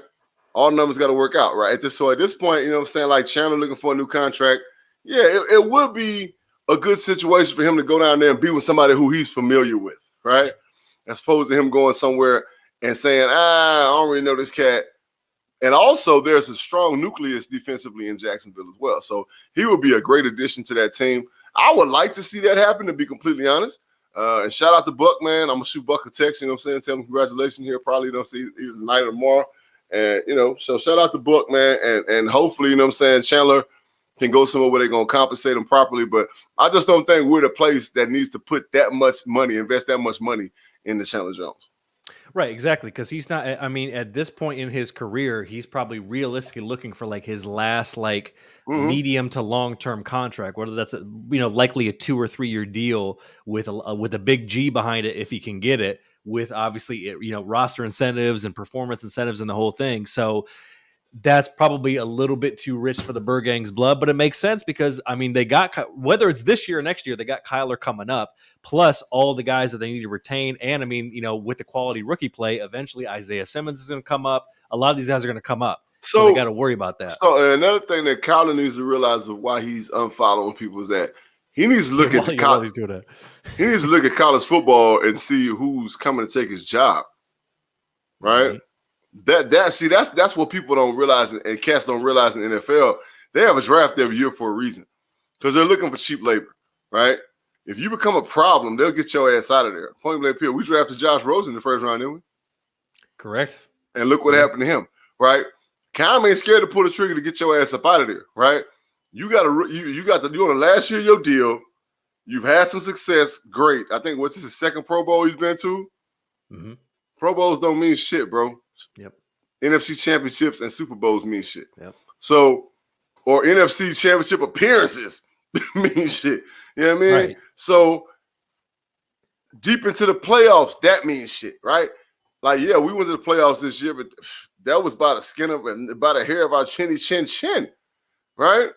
All the numbers got to work out, right? So at this point, you know what I'm saying. Like Chandler looking for a new contract, yeah, it would be a good situation for him to go down there and be with somebody who he's familiar with, right? As opposed to him going somewhere and saying, I don't really know this cat. And also there's a strong nucleus defensively in Jacksonville as well. So he would be a great addition to that team. I would like to see that happen, to be completely honest. And shout out to Buck, man. I'm going to shoot Buck a text, you know what I'm saying? Tell him congratulations here. Probably don't see either tonight or tomorrow. And, you know, so shout out to Buck, man. And hopefully, you know what I'm saying, Chandler can go somewhere where they're going to compensate him properly. But I just don't think we're the place that needs to put that much money, invest that much money into Chandler Jones. Right, exactly, because he's not, I mean, at this point in his career, he's probably realistically looking for like his last like medium to long-term contract, whether that's likely a 2 or 3 year deal with a big G behind it if he can get it, with obviously roster incentives and performance incentives and the whole thing. So that's probably a little bit too rich for the Bird Gang's blood, but it makes sense because, I mean, they got, whether it's this year or next year, they got Kyler coming up, plus all the guys that they need to retain. And I mean, with the quality rookie play, eventually Isaiah Simmons is going to come up. A lot of these guys are going to come up. So they got to worry about that. So another thing that Kyler needs to realize of why he's unfollowing people is that he needs to look at college. He needs to look at college football and see who's coming to take his job. Right? Mm-hmm. That's what people don't realize, and cats don't realize in the NFL. They have a draft every year for a reason, because they're looking for cheap labor, right? If you become a problem, they'll get your ass out of there. Point blank period. We drafted Josh Rosen in the first round, didn't we? Correct. And look what happened to him, right? Cam ain't scared to pull the trigger to get your ass up out of there, right? You got to do on the last year of your deal. You've had some success, great. I think what's his second Pro Bowl he's been to. Mm-hmm. Pro Bowls don't mean shit, bro. Yep. NFC championships and Super Bowls mean shit. Yep. So, or NFC championship appearances mean shit. You know what I mean? Right. So, deep into the playoffs, that means shit, right? Like, yeah, we went to the playoffs this year, but that was by the skin of and by the hair of our chin, right?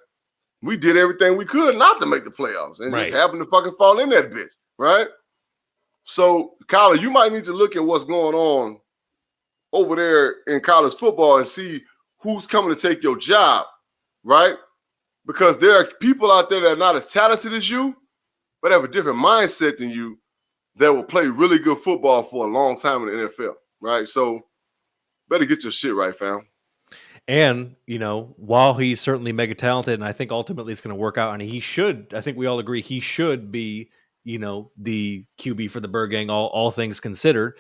We did everything we could not to make the playoffs and just happened to fucking fall in that bitch, right? So, Kyler, you might need to look at what's going on over there in college football and see who's coming to take your job, right? Because there are people out there that are not as talented as you, but have a different mindset than you that will play really good football for a long time in the NFL, right? So, better get your shit right, fam. And, while he's certainly mega talented, and I think ultimately it's going to work out, and I think we all agree he should be, the QB for the Bird Gang, all things considered.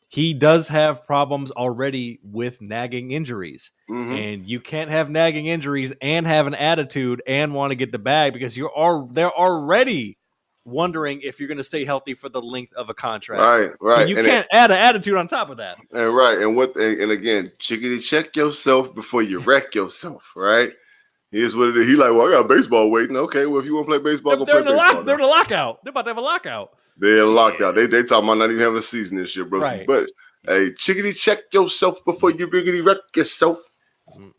He does have problems already with nagging injuries. Mm-hmm. And you can't have nagging injuries and have an attitude and want to get the bag because they're already wondering if you're going to stay healthy for the length of a contract. Right. And you can't add an attitude on top of that. And again, chickadee, check yourself before you wreck yourself, right? Here's what it is. He like, well, I got baseball waiting. Okay, well, if you want to play baseball, go play baseball. They're in a lockout. They're about to have a lockout. They're locked out. They talking about not even having a season this year, bro. Right. But hey, chickadee, check yourself before you riggedy wreck yourself. Well,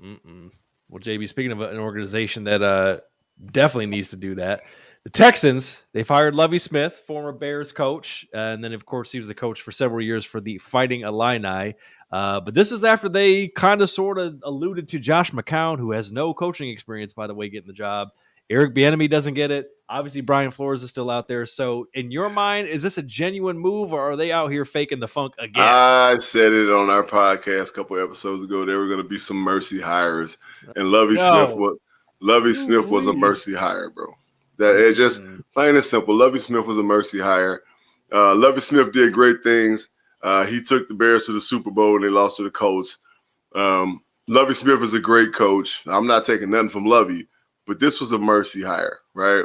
JB, speaking of an organization that definitely needs to do that, the Texans, they fired Lovie Smith, former Bears coach, and then, of course, he was the coach for several years for the Fighting Illini. But this was after they kind of sort of alluded to Josh McCown, who has no coaching experience, by the way, getting the job. Eric Bieniemy doesn't get it. Obviously, Brian Flores is still out there. So, in your mind, is this a genuine move, or are they out here faking the funk again? I said it on our podcast a couple episodes ago. There were going to be some mercy hires, and Lovie Smith was a mercy hire, bro. That it just plain and simple. Lovie Smith was a mercy hire. Lovie Smith did great things. He took the Bears to the Super Bowl and they lost to the Colts. Lovie Smith is a great coach. I'm not taking nothing from Lovie, but this was a mercy hire, right?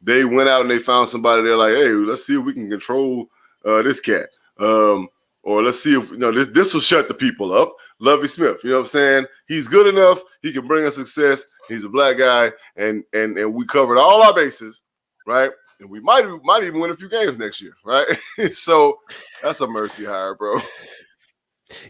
They went out and they found somebody. They're like, hey, let's see if we can control this cat. Or let's see if this will shut the people up. Lovie Smith, you know what I'm saying? He's good enough. He can bring us success. He's a black guy, and we covered all our bases, right? And we might even win a few games next year, right? So that's a mercy hire, bro.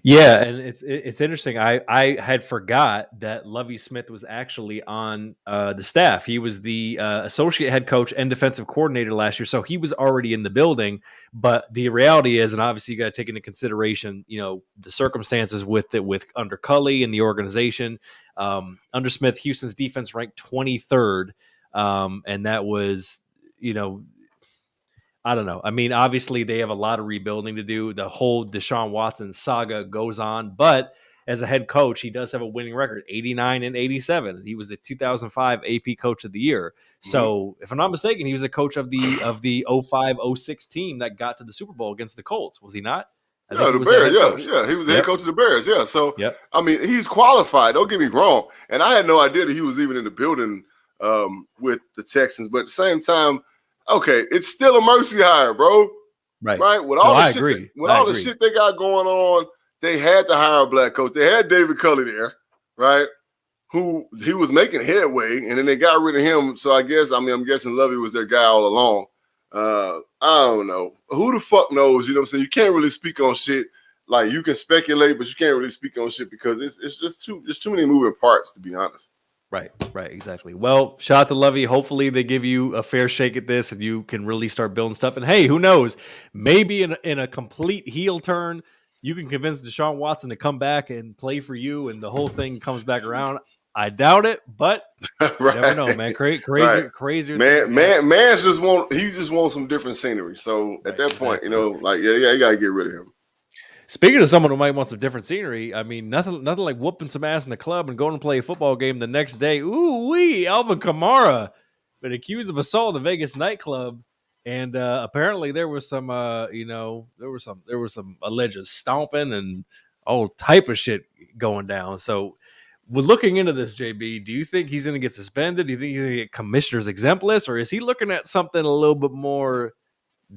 Yeah, and it's interesting. I had forgot that Lovie Smith was actually on the staff. He was the associate head coach and defensive coordinator last year, so he was already in the building. But the reality is, and obviously you got to take into consideration, the circumstances with under Cully and the organization. Under Smith, Houston's defense ranked 23rd, and that was, I don't know. I mean, obviously they have a lot of rebuilding to do. The whole Deshaun Watson saga goes on, but as a head coach, he does have a winning record, 89-87. He was the 2005 AP Coach of the Year. So, if I'm not mistaken, he was a coach of the 05-06 team that got to the Super Bowl against the Colts. Was he not? Yeah, the Bears. Yeah. He was the head coach of the Bears. Yeah. So, I mean, he's qualified. Don't get me wrong. And I had no idea that he was even in the building with the Texans. But at the same time, okay, it's still a mercy hire, bro. Right. With all the shit, the shit they got going on, they had to hire a black coach. They had David Culley there, right? Who he was making headway, and then they got rid of him. So I'm guessing Lovie was their guy all along. I don't know. Who the fuck knows? You know what I'm saying? You can't really speak on shit. Like, you can speculate, but you can't really speak on shit because it's just too many moving parts, to be honest. Right, exactly. Well, shout out to Lovie. Hopefully they give you a fair shake at this and you can really start building stuff. And hey, who knows? Maybe in a complete heel turn, you can convince Deshaun Watson to come back and play for you and the whole thing comes back around. I doubt it, but you never know, man. Crazier. Man just wants some different scenery. So at that point, you gotta get rid of him. Speaking of someone who might want some different scenery, I mean, nothing like whooping some ass in the club and going to play a football game the next day. Alvin Kamara been accused of assault at a Vegas nightclub, and apparently there was some, there was some alleged stomping and all type of shit going down. So, we're looking into this, JB. Do you think he's going to get suspended? Do you think he's going to get commissioner's exempt list, or is he looking at something a little bit more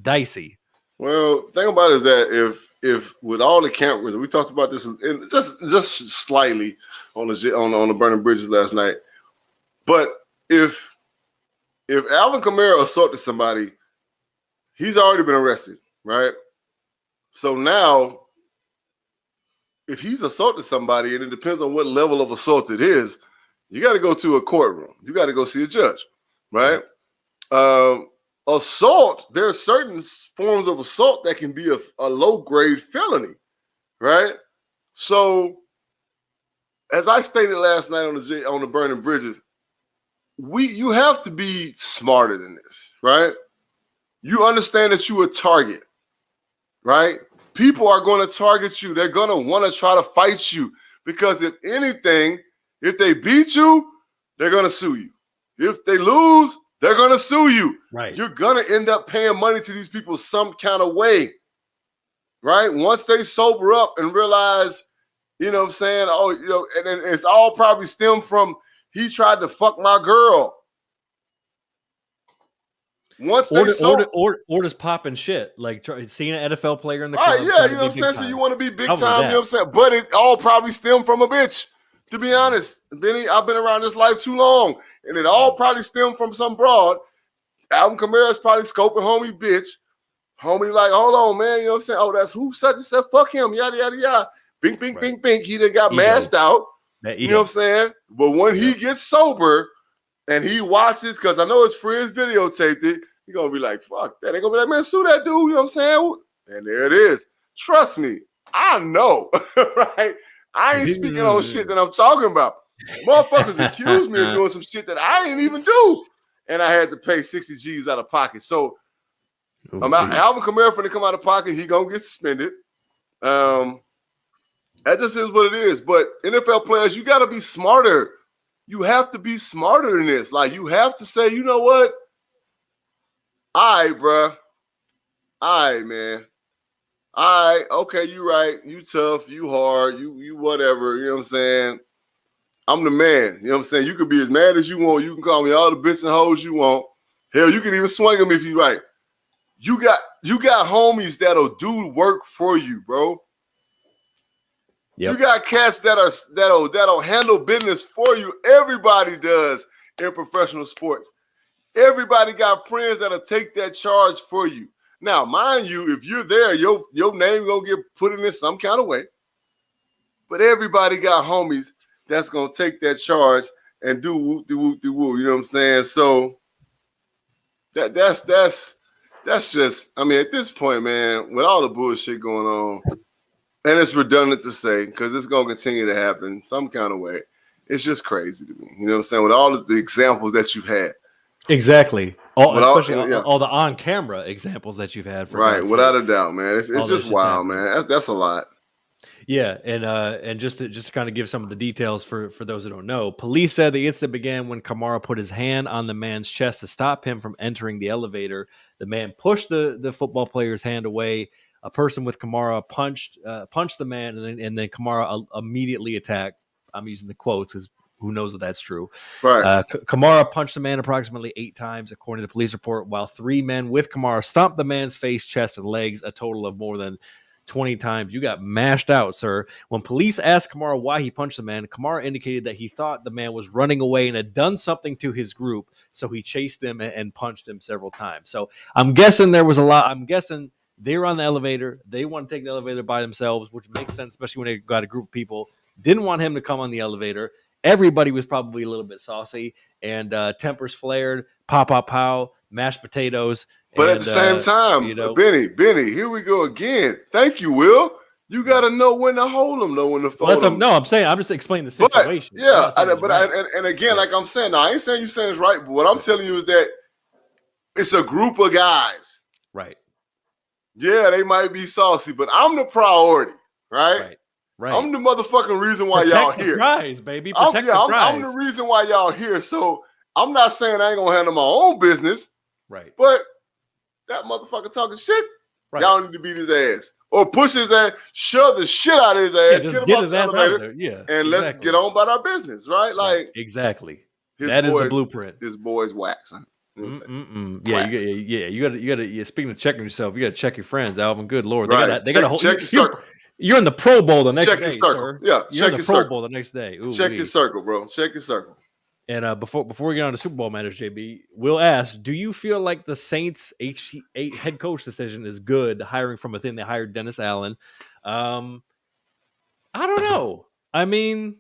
dicey? Well, the thing about it is that if with all the cameras, we talked about this just slightly on the Burning Bridges last night, but if Alvin Kamara assaulted somebody, he's already been arrested, right? So now, if he's assaulted somebody, and it depends on what level of assault it is, you got to go to a courtroom. You got to go see a judge, right? Assault, there are certain forms of assault that can be a low-grade felony, right? So, as I stated last night on the Burning Bridges, you have to be smarter than this, right? You understand that you're a target, right? People are going to target you. They're going to want to try to fight you because if anything, if they beat you, they're going to sue you. If they lose, they're going to sue you. Right. You're going to end up paying money to these people some kind of way, right? Once they sober up and realize, you know what I'm saying? Oh, you know, and it's all probably stemmed from he tried to fuck my girl. Once they or just popping shit, like seeing an NFL player in the club. Yeah, you know what I'm saying? So you want to be big time, you know what I'm saying? But it all probably stemmed from a bitch, to be honest. Benny, I've been around this life too long, and it all probably stemmed from some broad. Alvin Kamara's probably scoping homie bitch. Homie like, hold on, man, you know what I'm saying? Oh, that's who such and said, fuck him, yada, yada, yada. Bink, bink, bink, bink. He done got mashed out. You know what I'm saying? But when he gets sober and he watches, because I know his friends videotaped it, he's going to be like, fuck that. They're going to be like, man, sue that dude. You know what I'm saying? And there it is. Trust me. I know. Right? I ain't speaking on shit that I'm talking about. Motherfuckers accused me of doing some shit that I ain't even do. And I had to pay 60 G's out of pocket. So Alvin Kamara finna come out of pocket. He going to get suspended. That just is what it is. But NFL players, you got to be smarter. You have to be smarter than this. Like, you have to say, you know what? All right, bro. All right, man. All right, okay, you right. You tough, you hard, you whatever. You know what I'm saying? I'm the man. You know what I'm saying? You can be as mad as you want. You can call me all the bitch and hoes you want. Hell, you can even swing them if you right. You got homies that'll do work for you, bro. Yep. You got cats that'll handle business for you. Everybody does in professional sports. Everybody got friends that'll take that charge for you. Now, mind you, if you're there, your name gonna get put in some kind of way. But everybody got homies that's gonna take that charge and do whoop de whoop de woo. You know what I'm saying? So that's just. I mean, at this point, man, with all the bullshit going on. And it's redundant to say because it's going to continue to happen some kind of way. It's just crazy to me. You know what I'm saying? With all of the examples that you've had. Exactly. Especially all the on-camera examples that you've had. Right. Without a doubt, man. It's just wild, man. That's a lot. Yeah. And just to kind of give some of the details for those who don't know, police said the incident began when Kamara put his hand on the man's chest to stop him from entering the elevator. The man pushed the football player's hand away. A person with Kamara punched the man, and then Kamara immediately attacked. I'm using the quotes because who knows if that's true. Right. Kamara punched the man approximately 8 times, according to the police report, while 3 men with Kamara stomped the man's face, chest, and legs a total of more than 20 times. You got mashed out, sir. When police asked Kamara why he punched the man, Kamara indicated that he thought the man was running away and had done something to his group, so he chased him and punched him several times. So I'm guessing there was a lot. I'm guessing they were on the elevator. They want to take the elevator by themselves, which makes sense, especially when they got a group of people. Didn't want him to come on the elevator. Everybody was probably a little bit saucy, and tempers flared, pow, mashed potatoes. But at the same time, Benny, here we go again. Thank you, Will. You got to know when to hold them, know when to fold them. No, I'm saying I'm just explaining the situation. And again, like I'm saying, now I ain't saying you're saying it's right, but what I'm telling you is that it's a group of guys. Right. Yeah, they might be saucy, but I'm the priority, right? Right. I'm the motherfucking reason why y'all here. Prize, baby. I'm the reason why y'all here. So I'm not saying I ain't gonna handle my own business. Right. But that motherfucker talking shit, y'all need to beat his ass. Or push his ass, shove the shit out of his ass, yeah, just get his ass out of there. Yeah. And let's get on about our business, right? Like exactly. That is the blueprint. This boy's wax. You know what I'm saying? Yeah, you got to. Speaking of checking yourself, you got to check your friends, Alvin. Good Lord, Right. they got a whole. Check your circle. You're in the Pro Bowl the next Check your day, circle. sir. Yeah, you're in check the your Pro circle. Bowl the next day. Ooh, check your circle, bro. Check your circle. And before we get on to Super Bowl matters, JB, we'll ask: do you feel like the Saints' head coach decision is good? Hiring from within, they hired Dennis Allen. I don't know. I mean,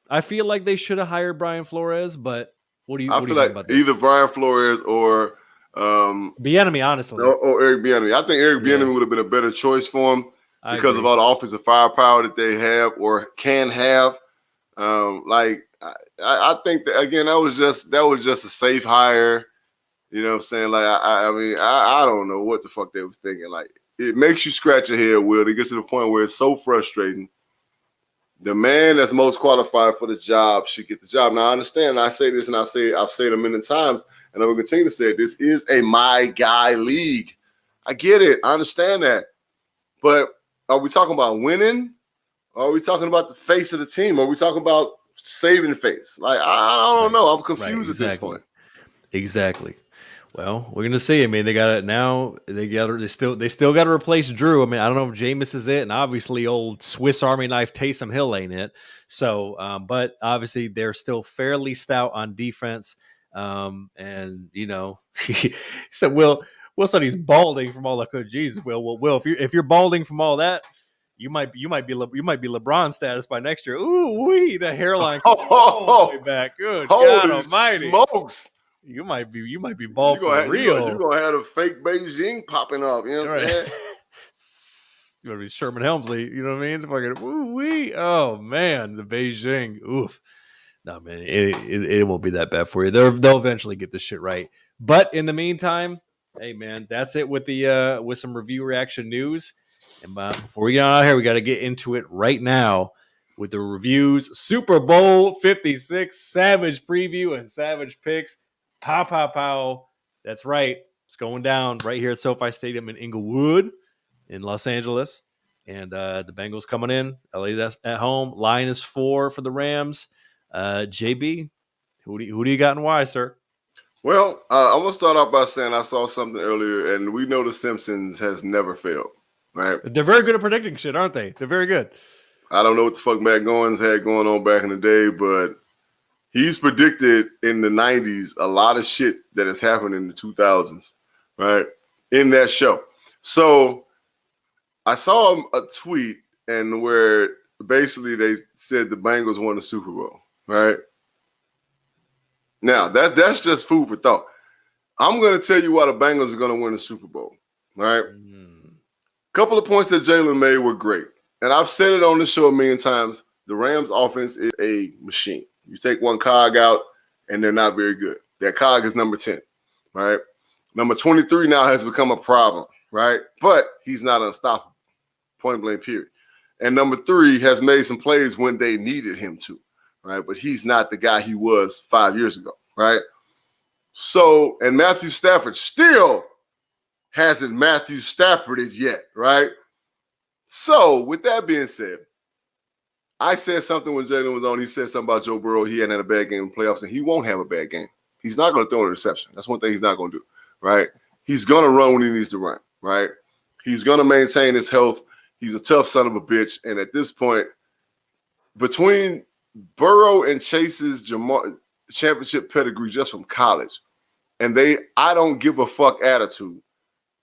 I feel like they should have hired Brian Flores, but what do you think about this? Either Brian Flores or Bieniemy, honestly, or Eric Bieniemy. I think Eric Bieniemy would have been a better choice for him because of all the offensive firepower that they have or can have. I think that again, that was just a safe hire. You know what I'm saying? Like I mean, I don't know what the fuck they was thinking. Like it makes you scratch your head, Will. It gets to the point where it's so frustrating. The man that's most qualified for the job should get the job. Now I understand. I say this, and I've said it a million times, and I'm gonna continue to say it. This is a my guy league. I get it. I understand that. But are we talking about winning? Or are we talking about the face of the team? Are we talking about saving face? Like I don't know. I'm confused at this point. Exactly. Well, we're gonna see. I mean, they got it now. They still got to replace Drew. I mean, I don't know if Jameis is it, and obviously old Swiss Army knife Taysom Hill ain't it. So, but obviously they're still fairly stout on defense. And you know, so Will said he's balding from all that. Good Jesus, Will, if you're balding from all that, you might be LeBron status by next year. Ooh wee, the hairline all the way back. Good God Almighty, smokes. You might be bald for real. You're gonna have a fake Beijing popping up. You know what I'm saying? You want to be Sherman Helmsley. You know what I mean? Fucking ooh wee. Oh man, the Beijing. Oof. No man, it won't be that bad for you. They'll eventually get this shit right. But in the meantime, hey man, that's it with the with some review reaction news. And before we get out of here, we got to get into it right now with the reviews. Super Bowl 56 Savage preview and Savage picks. Pow, pow, pow. That's right. It's going down right here at SoFi Stadium in Inglewood in Los Angeles. And the Bengals coming in. LA that's at home. Line is 4 for the Rams. JB, who do you got and why, sir? Well, I'm going to start off by saying I saw something earlier, and we know The Simpsons has never failed, right? They're very good at predicting shit, aren't they? They're very good. I don't know what the fuck Matt Goins had going on back in the day, but he's predicted in the 90s a lot of shit that has happened in the 2000s, right? In that show. So I saw a tweet and where basically they said the Bengals won the Super Bowl, right? Now, that's just food for thought. I'm going to tell you why the Bengals are going to win the Super Bowl, right? Couple of points that Jaylen made were great. And I've said it on the show a million times. The Rams offense is a machine. You take one cog out, and they're not very good. That cog is number 10, right? Number 23 now has become a problem, right? But he's not unstoppable, point blank, period. And number 3 has made some plays when they needed him to, right? But he's not the guy he was 5 years ago, right? So, and Matthew Stafford still hasn't Matthew Stafforded yet, right? So, with that being said, I said something when Jaylen was on. He said something about Joe Burrow. He hadn't had a bad game in the playoffs, and he won't have a bad game. He's not going to throw an interception. That's one thing he's not going to do, right? He's going to run when he needs to run, right? He's going to maintain his health. He's a tough son of a bitch. And at this point, between Burrow and Chase's championship pedigree just from college, and I don't give a fuck attitude,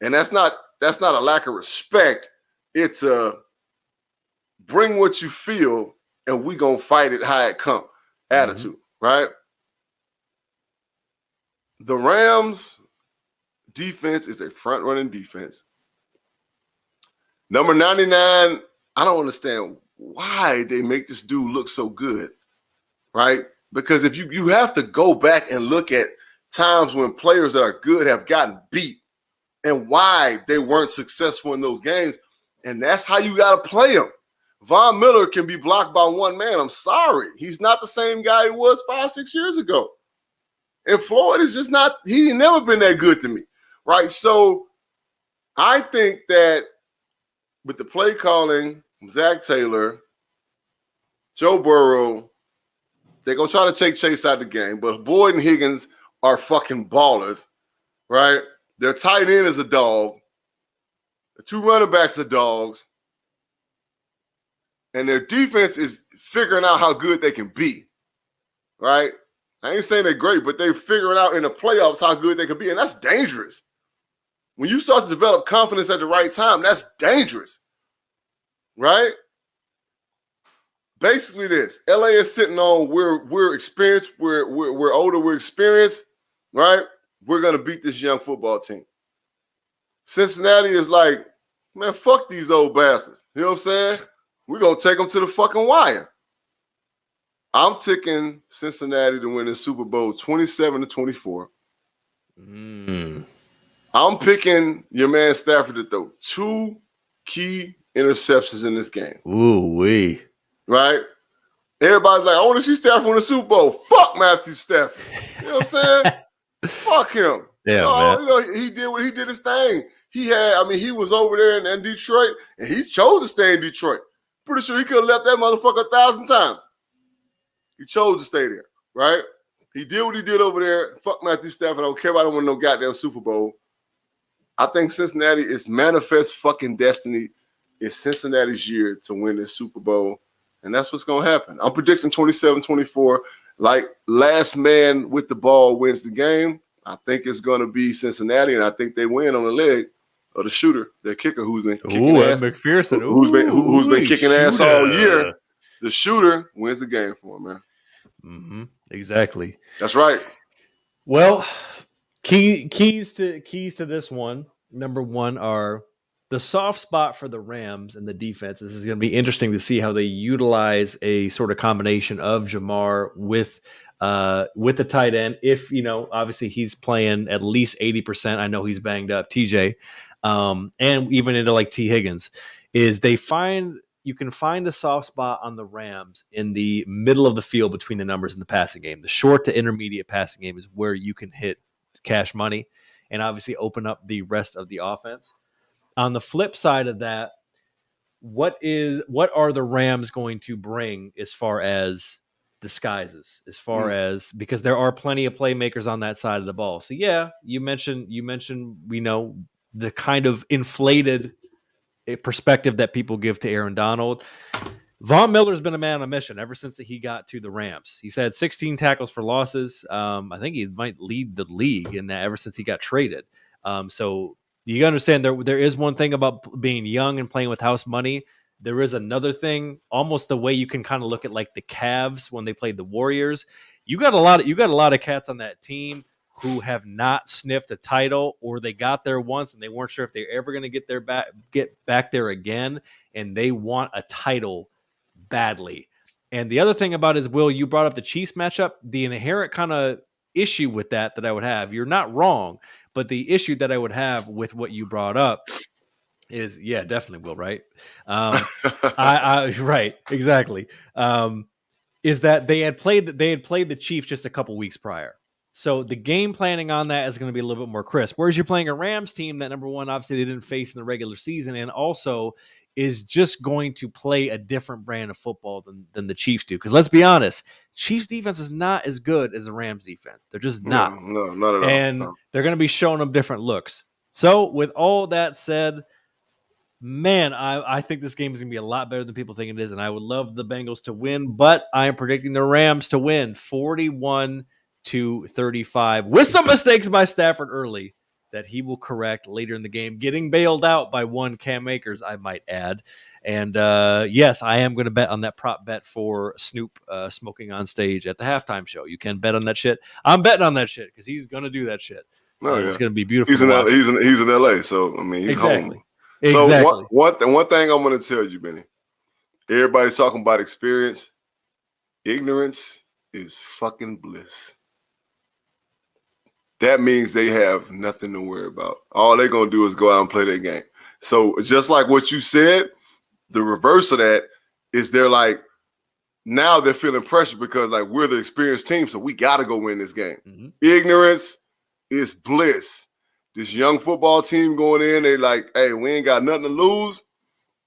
and that's not a lack of respect. It's a bring what you feel, and we gonna fight it how it come attitude, right? The Rams defense is a front-running defense. Number 99, I don't understand why they make this dude look so good, right? Because if you have to go back and look at times when players that are good have gotten beat and why they weren't successful in those games, and that's how you got to play them. Von Miller can be blocked by one man. I'm sorry. He's not the same guy he was 5-6 years ago. And Floyd is just not, he ain't never been that good to me, right? So I think that with the play calling, Zach Taylor, Joe Burrow, they're going to try to take Chase out of the game. But Boyd and Higgins are fucking ballers. right? Their tight end is a dog. The 2 running backs are dogs. And their defense is figuring out how good they can be, right? I ain't saying they're great, but they're figuring out in the playoffs how good they can be, and that's dangerous. When you start to develop confidence at the right time, that's dangerous, right? Basically this, LA is sitting on we're experienced, we're older, we're experienced, right? We're going to beat this young football team. Cincinnati is like, man, fuck these old bastards. You know what I'm saying? We're going to take them to the fucking wire. I'm taking Cincinnati to win the Super Bowl 27-24. I'm picking your man Stafford to throw 2 key interceptions in this game. Ooh-wee. Right? Everybody's like, I want to see Stafford win the Super Bowl. Fuck Matthew Stafford. You know what I'm saying? Fuck him. Yeah, man. You know, he did his thing. He was over there in Detroit, and he chose to stay in Detroit. Pretty sure he could have left that motherfucker 1,000 times. He chose to stay there, right? He did what he did over there. Fuck Matthew Stafford. I don't care about him winning no goddamn Super Bowl. I think Cincinnati is manifest fucking destiny. It's Cincinnati's year to win this Super Bowl, and that's what's going to happen. I'm predicting 27-24. Like last man with the ball wins the game. I think it's going to be Cincinnati, and I think they win on the leg of the shooter, their kicker, who's been kicking ass. McPherson. Who's been kicking ass all year. The shooter wins the game for him, man. Mm-hmm. Exactly. That's right. Well, keys to this one. Number one are the soft spot for the Rams and the defense. This is going to be interesting to see how they utilize a sort of combination of Jamar with the tight end. If, obviously he's playing at least 80%. I know he's banged up, TJ, and even into like T. Higgins, is you can find a soft spot on the Rams in the middle of the field between the numbers in the passing game. The short to intermediate passing game is where you can hit cash money and obviously open up the rest of the offense. On the flip side of that, what are the Rams going to bring as far as disguises, because there are plenty of playmakers on that side of the ball. So yeah, you mentioned the kind of inflated perspective that people give to Aaron Donald. Von Miller's been a man on a mission ever since he got to the Rams. He's had 16 tackles for losses. I think he might lead the league in that ever since he got traded. So you understand there is one thing about being young and playing with house money. There is another thing, almost the way you can kind of look at like the Cavs when they played the Warriors. You got a lot of cats on that team who have not sniffed a title, or they got there once and they weren't sure if they're ever going to get back there again, and they want a title badly. And the other thing about it is, Will, you brought up the Chiefs matchup. The inherent kind of issue with that I would have, you're not wrong, but the issue that I would have with what you brought up is, yeah, definitely, Will, right? Right, exactly. Is that they had played the Chiefs just a couple weeks prior. So the game planning on that is going to be a little bit more crisp. Whereas you're playing a Rams team that, number one, obviously they didn't face in the regular season, and also is just going to play a different brand of football than the Chiefs do. Because let's be honest, Chiefs defense is not as good as the Rams defense. They're just not. No, not at all. And they're going to be showing them different looks. So with all that said, man, I think this game is going to be a lot better than people think it is, and I would love the Bengals to win, but I am predicting the Rams to win 41-35 with some mistakes by Stafford early that he will correct later in the game, getting bailed out by one Cam Akers, I might add. And yes, I am going to bet on that prop bet for Snoop smoking on stage at the halftime show. You can bet on that shit. I'm betting on that shit because he's going to do that shit. It's going to be beautiful. He's in LA, so I mean, he's exactly. home. Exactly. So one thing I'm going to tell you, Benny, everybody's talking about experience. Ignorance is fucking bliss. That means they have nothing to worry about. All they're going to do is go out and play their game. So just like what you said, the reverse of that is they're like, now they're feeling pressure because like we're the experienced team, so we got to go win this game. Mm-hmm. Ignorance is bliss. This young football team going in, they like, hey, we ain't got nothing to lose,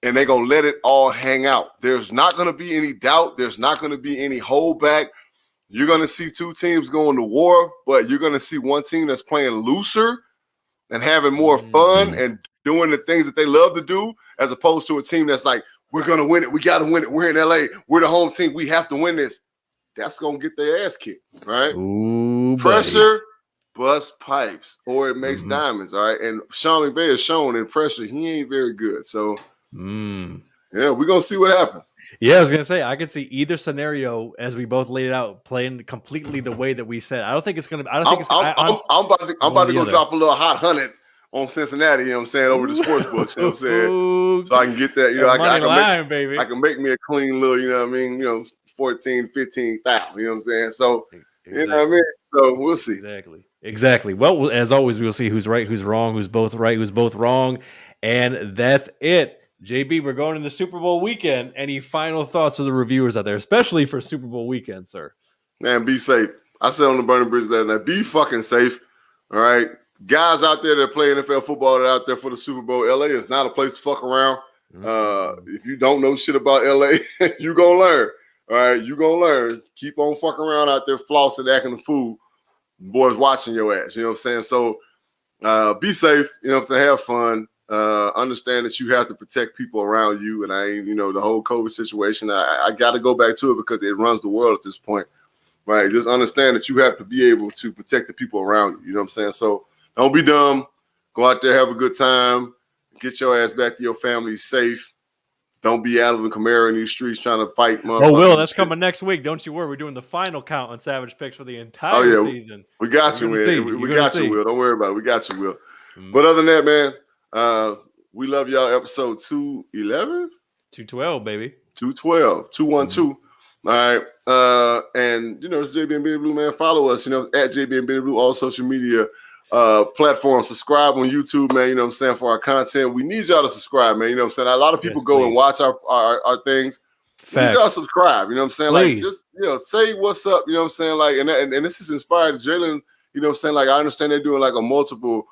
and they're going to let it all hang out. There's not going to be any doubt. There's not going to be any holdback. You're going to see two teams going to war, but you're going to see one team that's playing looser and having more fun and doing the things that they love to do, as opposed to a team that's like, we're going to win it. We got to win it. We're in LA. We're the home team. We have to win this. That's going to get their ass kicked, right? Ooh, pressure busts pipes, or it makes diamonds, all right? And Sean McVay has shown in pressure, he ain't very good. So, yeah, we're going to see what happens. Yeah, I was going to say, I could see either scenario, as we both laid it out, playing completely the way that we said. I don't think it's going to – I don't think it's I'm about to go drop a little hot 100 on Cincinnati, you know what I'm saying, over the sports books, you know what I'm saying? So I can get that, you know, I can make me a clean little, you know what I mean, you know, 14, 15,000, you know what I'm saying? So, you know what I mean? So we'll see. Exactly. Well, as always, we'll see who's right, who's wrong, who's both right, who's both wrong. And that's it. JB, we're going into Super Bowl weekend. Any final thoughts for the reviewers out there, especially for Super Bowl weekend, sir? Man, be safe. I said on the Burning Bridge last night, be fucking safe, all right? Guys out there that play NFL football that are out there for the Super Bowl, LA is not a place to fuck around. If you don't know shit about LA, you're going to learn. All right, you're going to learn. Keep on fucking around out there, flossing, acting the fool. Boys watching your ass, you know what I'm saying? So be safe, you know what I'm saying? Have fun. Understand that you have to protect people around you. And the whole COVID situation, I got to go back to it because it runs the world at this point, right? Just understand that you have to be able to protect the people around you, you know what I'm saying? So don't be dumb. Go out there, have a good time. Get your ass back to your family safe. Don't be Alvin and Kamara in these streets trying to fight. Oh, Will, that's coming next week. Don't you worry. We're doing the final count on Savage Picks for the entire season. We got you, man. We got you, Will. Don't worry about it. We got you, Will. But other than that, man, we love y'all. Episode 211? 212, baby. 212. 212. All right. And, it's JB and Benny Blue, man. Follow us, at JB and Benny Blue, all social media platforms. Subscribe on YouTube, man, you know what I'm saying, for our content. We need y'all to subscribe, man, you know what I'm saying. A lot of people go and watch our things. We need y'all to subscribe, you know what I'm saying. Please. Like, just say what's up, you know what I'm saying. Like, and this is inspired Jaylen, you know what I'm saying. Like, I understand they're doing like a multiple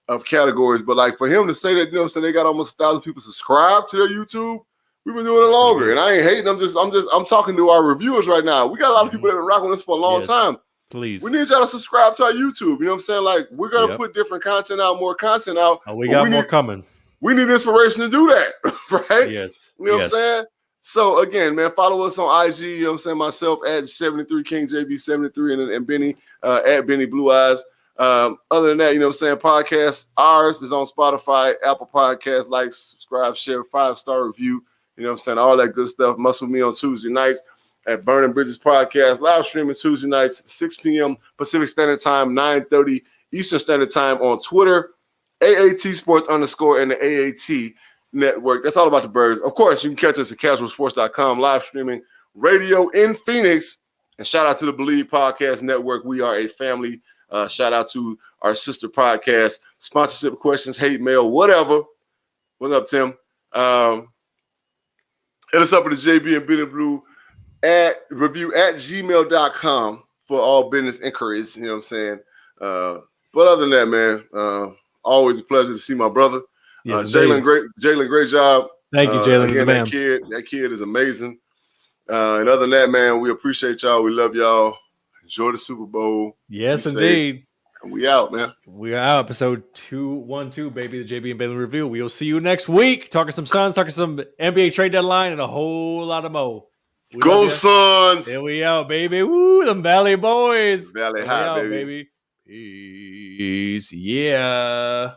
of categories, but like for him to say that, you know what I'm saying, they got almost 1,000 people subscribed to their YouTube. We've been doing it longer, and I ain't hating. I'm talking to our reviewers right now. We got a lot of people that have been rocking this for a long time. Please. We need y'all to subscribe to our YouTube. You know what I'm saying? Like, we're going to put different content out, more content out. We got more coming. We need inspiration to do that, right? Yes. You know what I'm saying? So, again, man, follow us on IG. You know what I'm saying? Myself at 73 King JB73 and Benny at Benny Blue Eyes. Other than that, you know what I'm saying? Podcast, ours is on Spotify, Apple Podcasts. Like, subscribe, share, 5-star review. You know what I'm saying? All that good stuff. Muscle me on Tuesday nights at Burning Bridges Podcast, live streaming Tuesday nights, 6 p.m. Pacific Standard Time, 9:30 Eastern Standard Time on Twitter, AAT Sports _ and the AAT Network. That's all about the birds. Of course, you can catch us at casualsports.com, live streaming radio in Phoenix. And shout out to the Believe Podcast Network. We are a family. Shout out to our sister podcast, sponsorship questions, hate mail, whatever. What's up, Tim? Hit us up at the JB and Benny Blue review at gmail.com for all business inquiries, you know what I'm saying? But other than that, man, always a pleasure to see my brother. Yes, Jaylen, great job. Thank you, Jaylen. Again, that kid is amazing. And other than that, man, we appreciate y'all. We love y'all. Enjoy the Super Bowl. Yes, indeed. And we out, man. We are out. Episode 212, baby, the JB and Benny review. We will see you next week. Talking some Suns, talking some NBA trade deadline, and a whole lot of more. Go Suns! There we out, baby. Woo, them Valley boys. Valley high, baby. Peace. Yeah.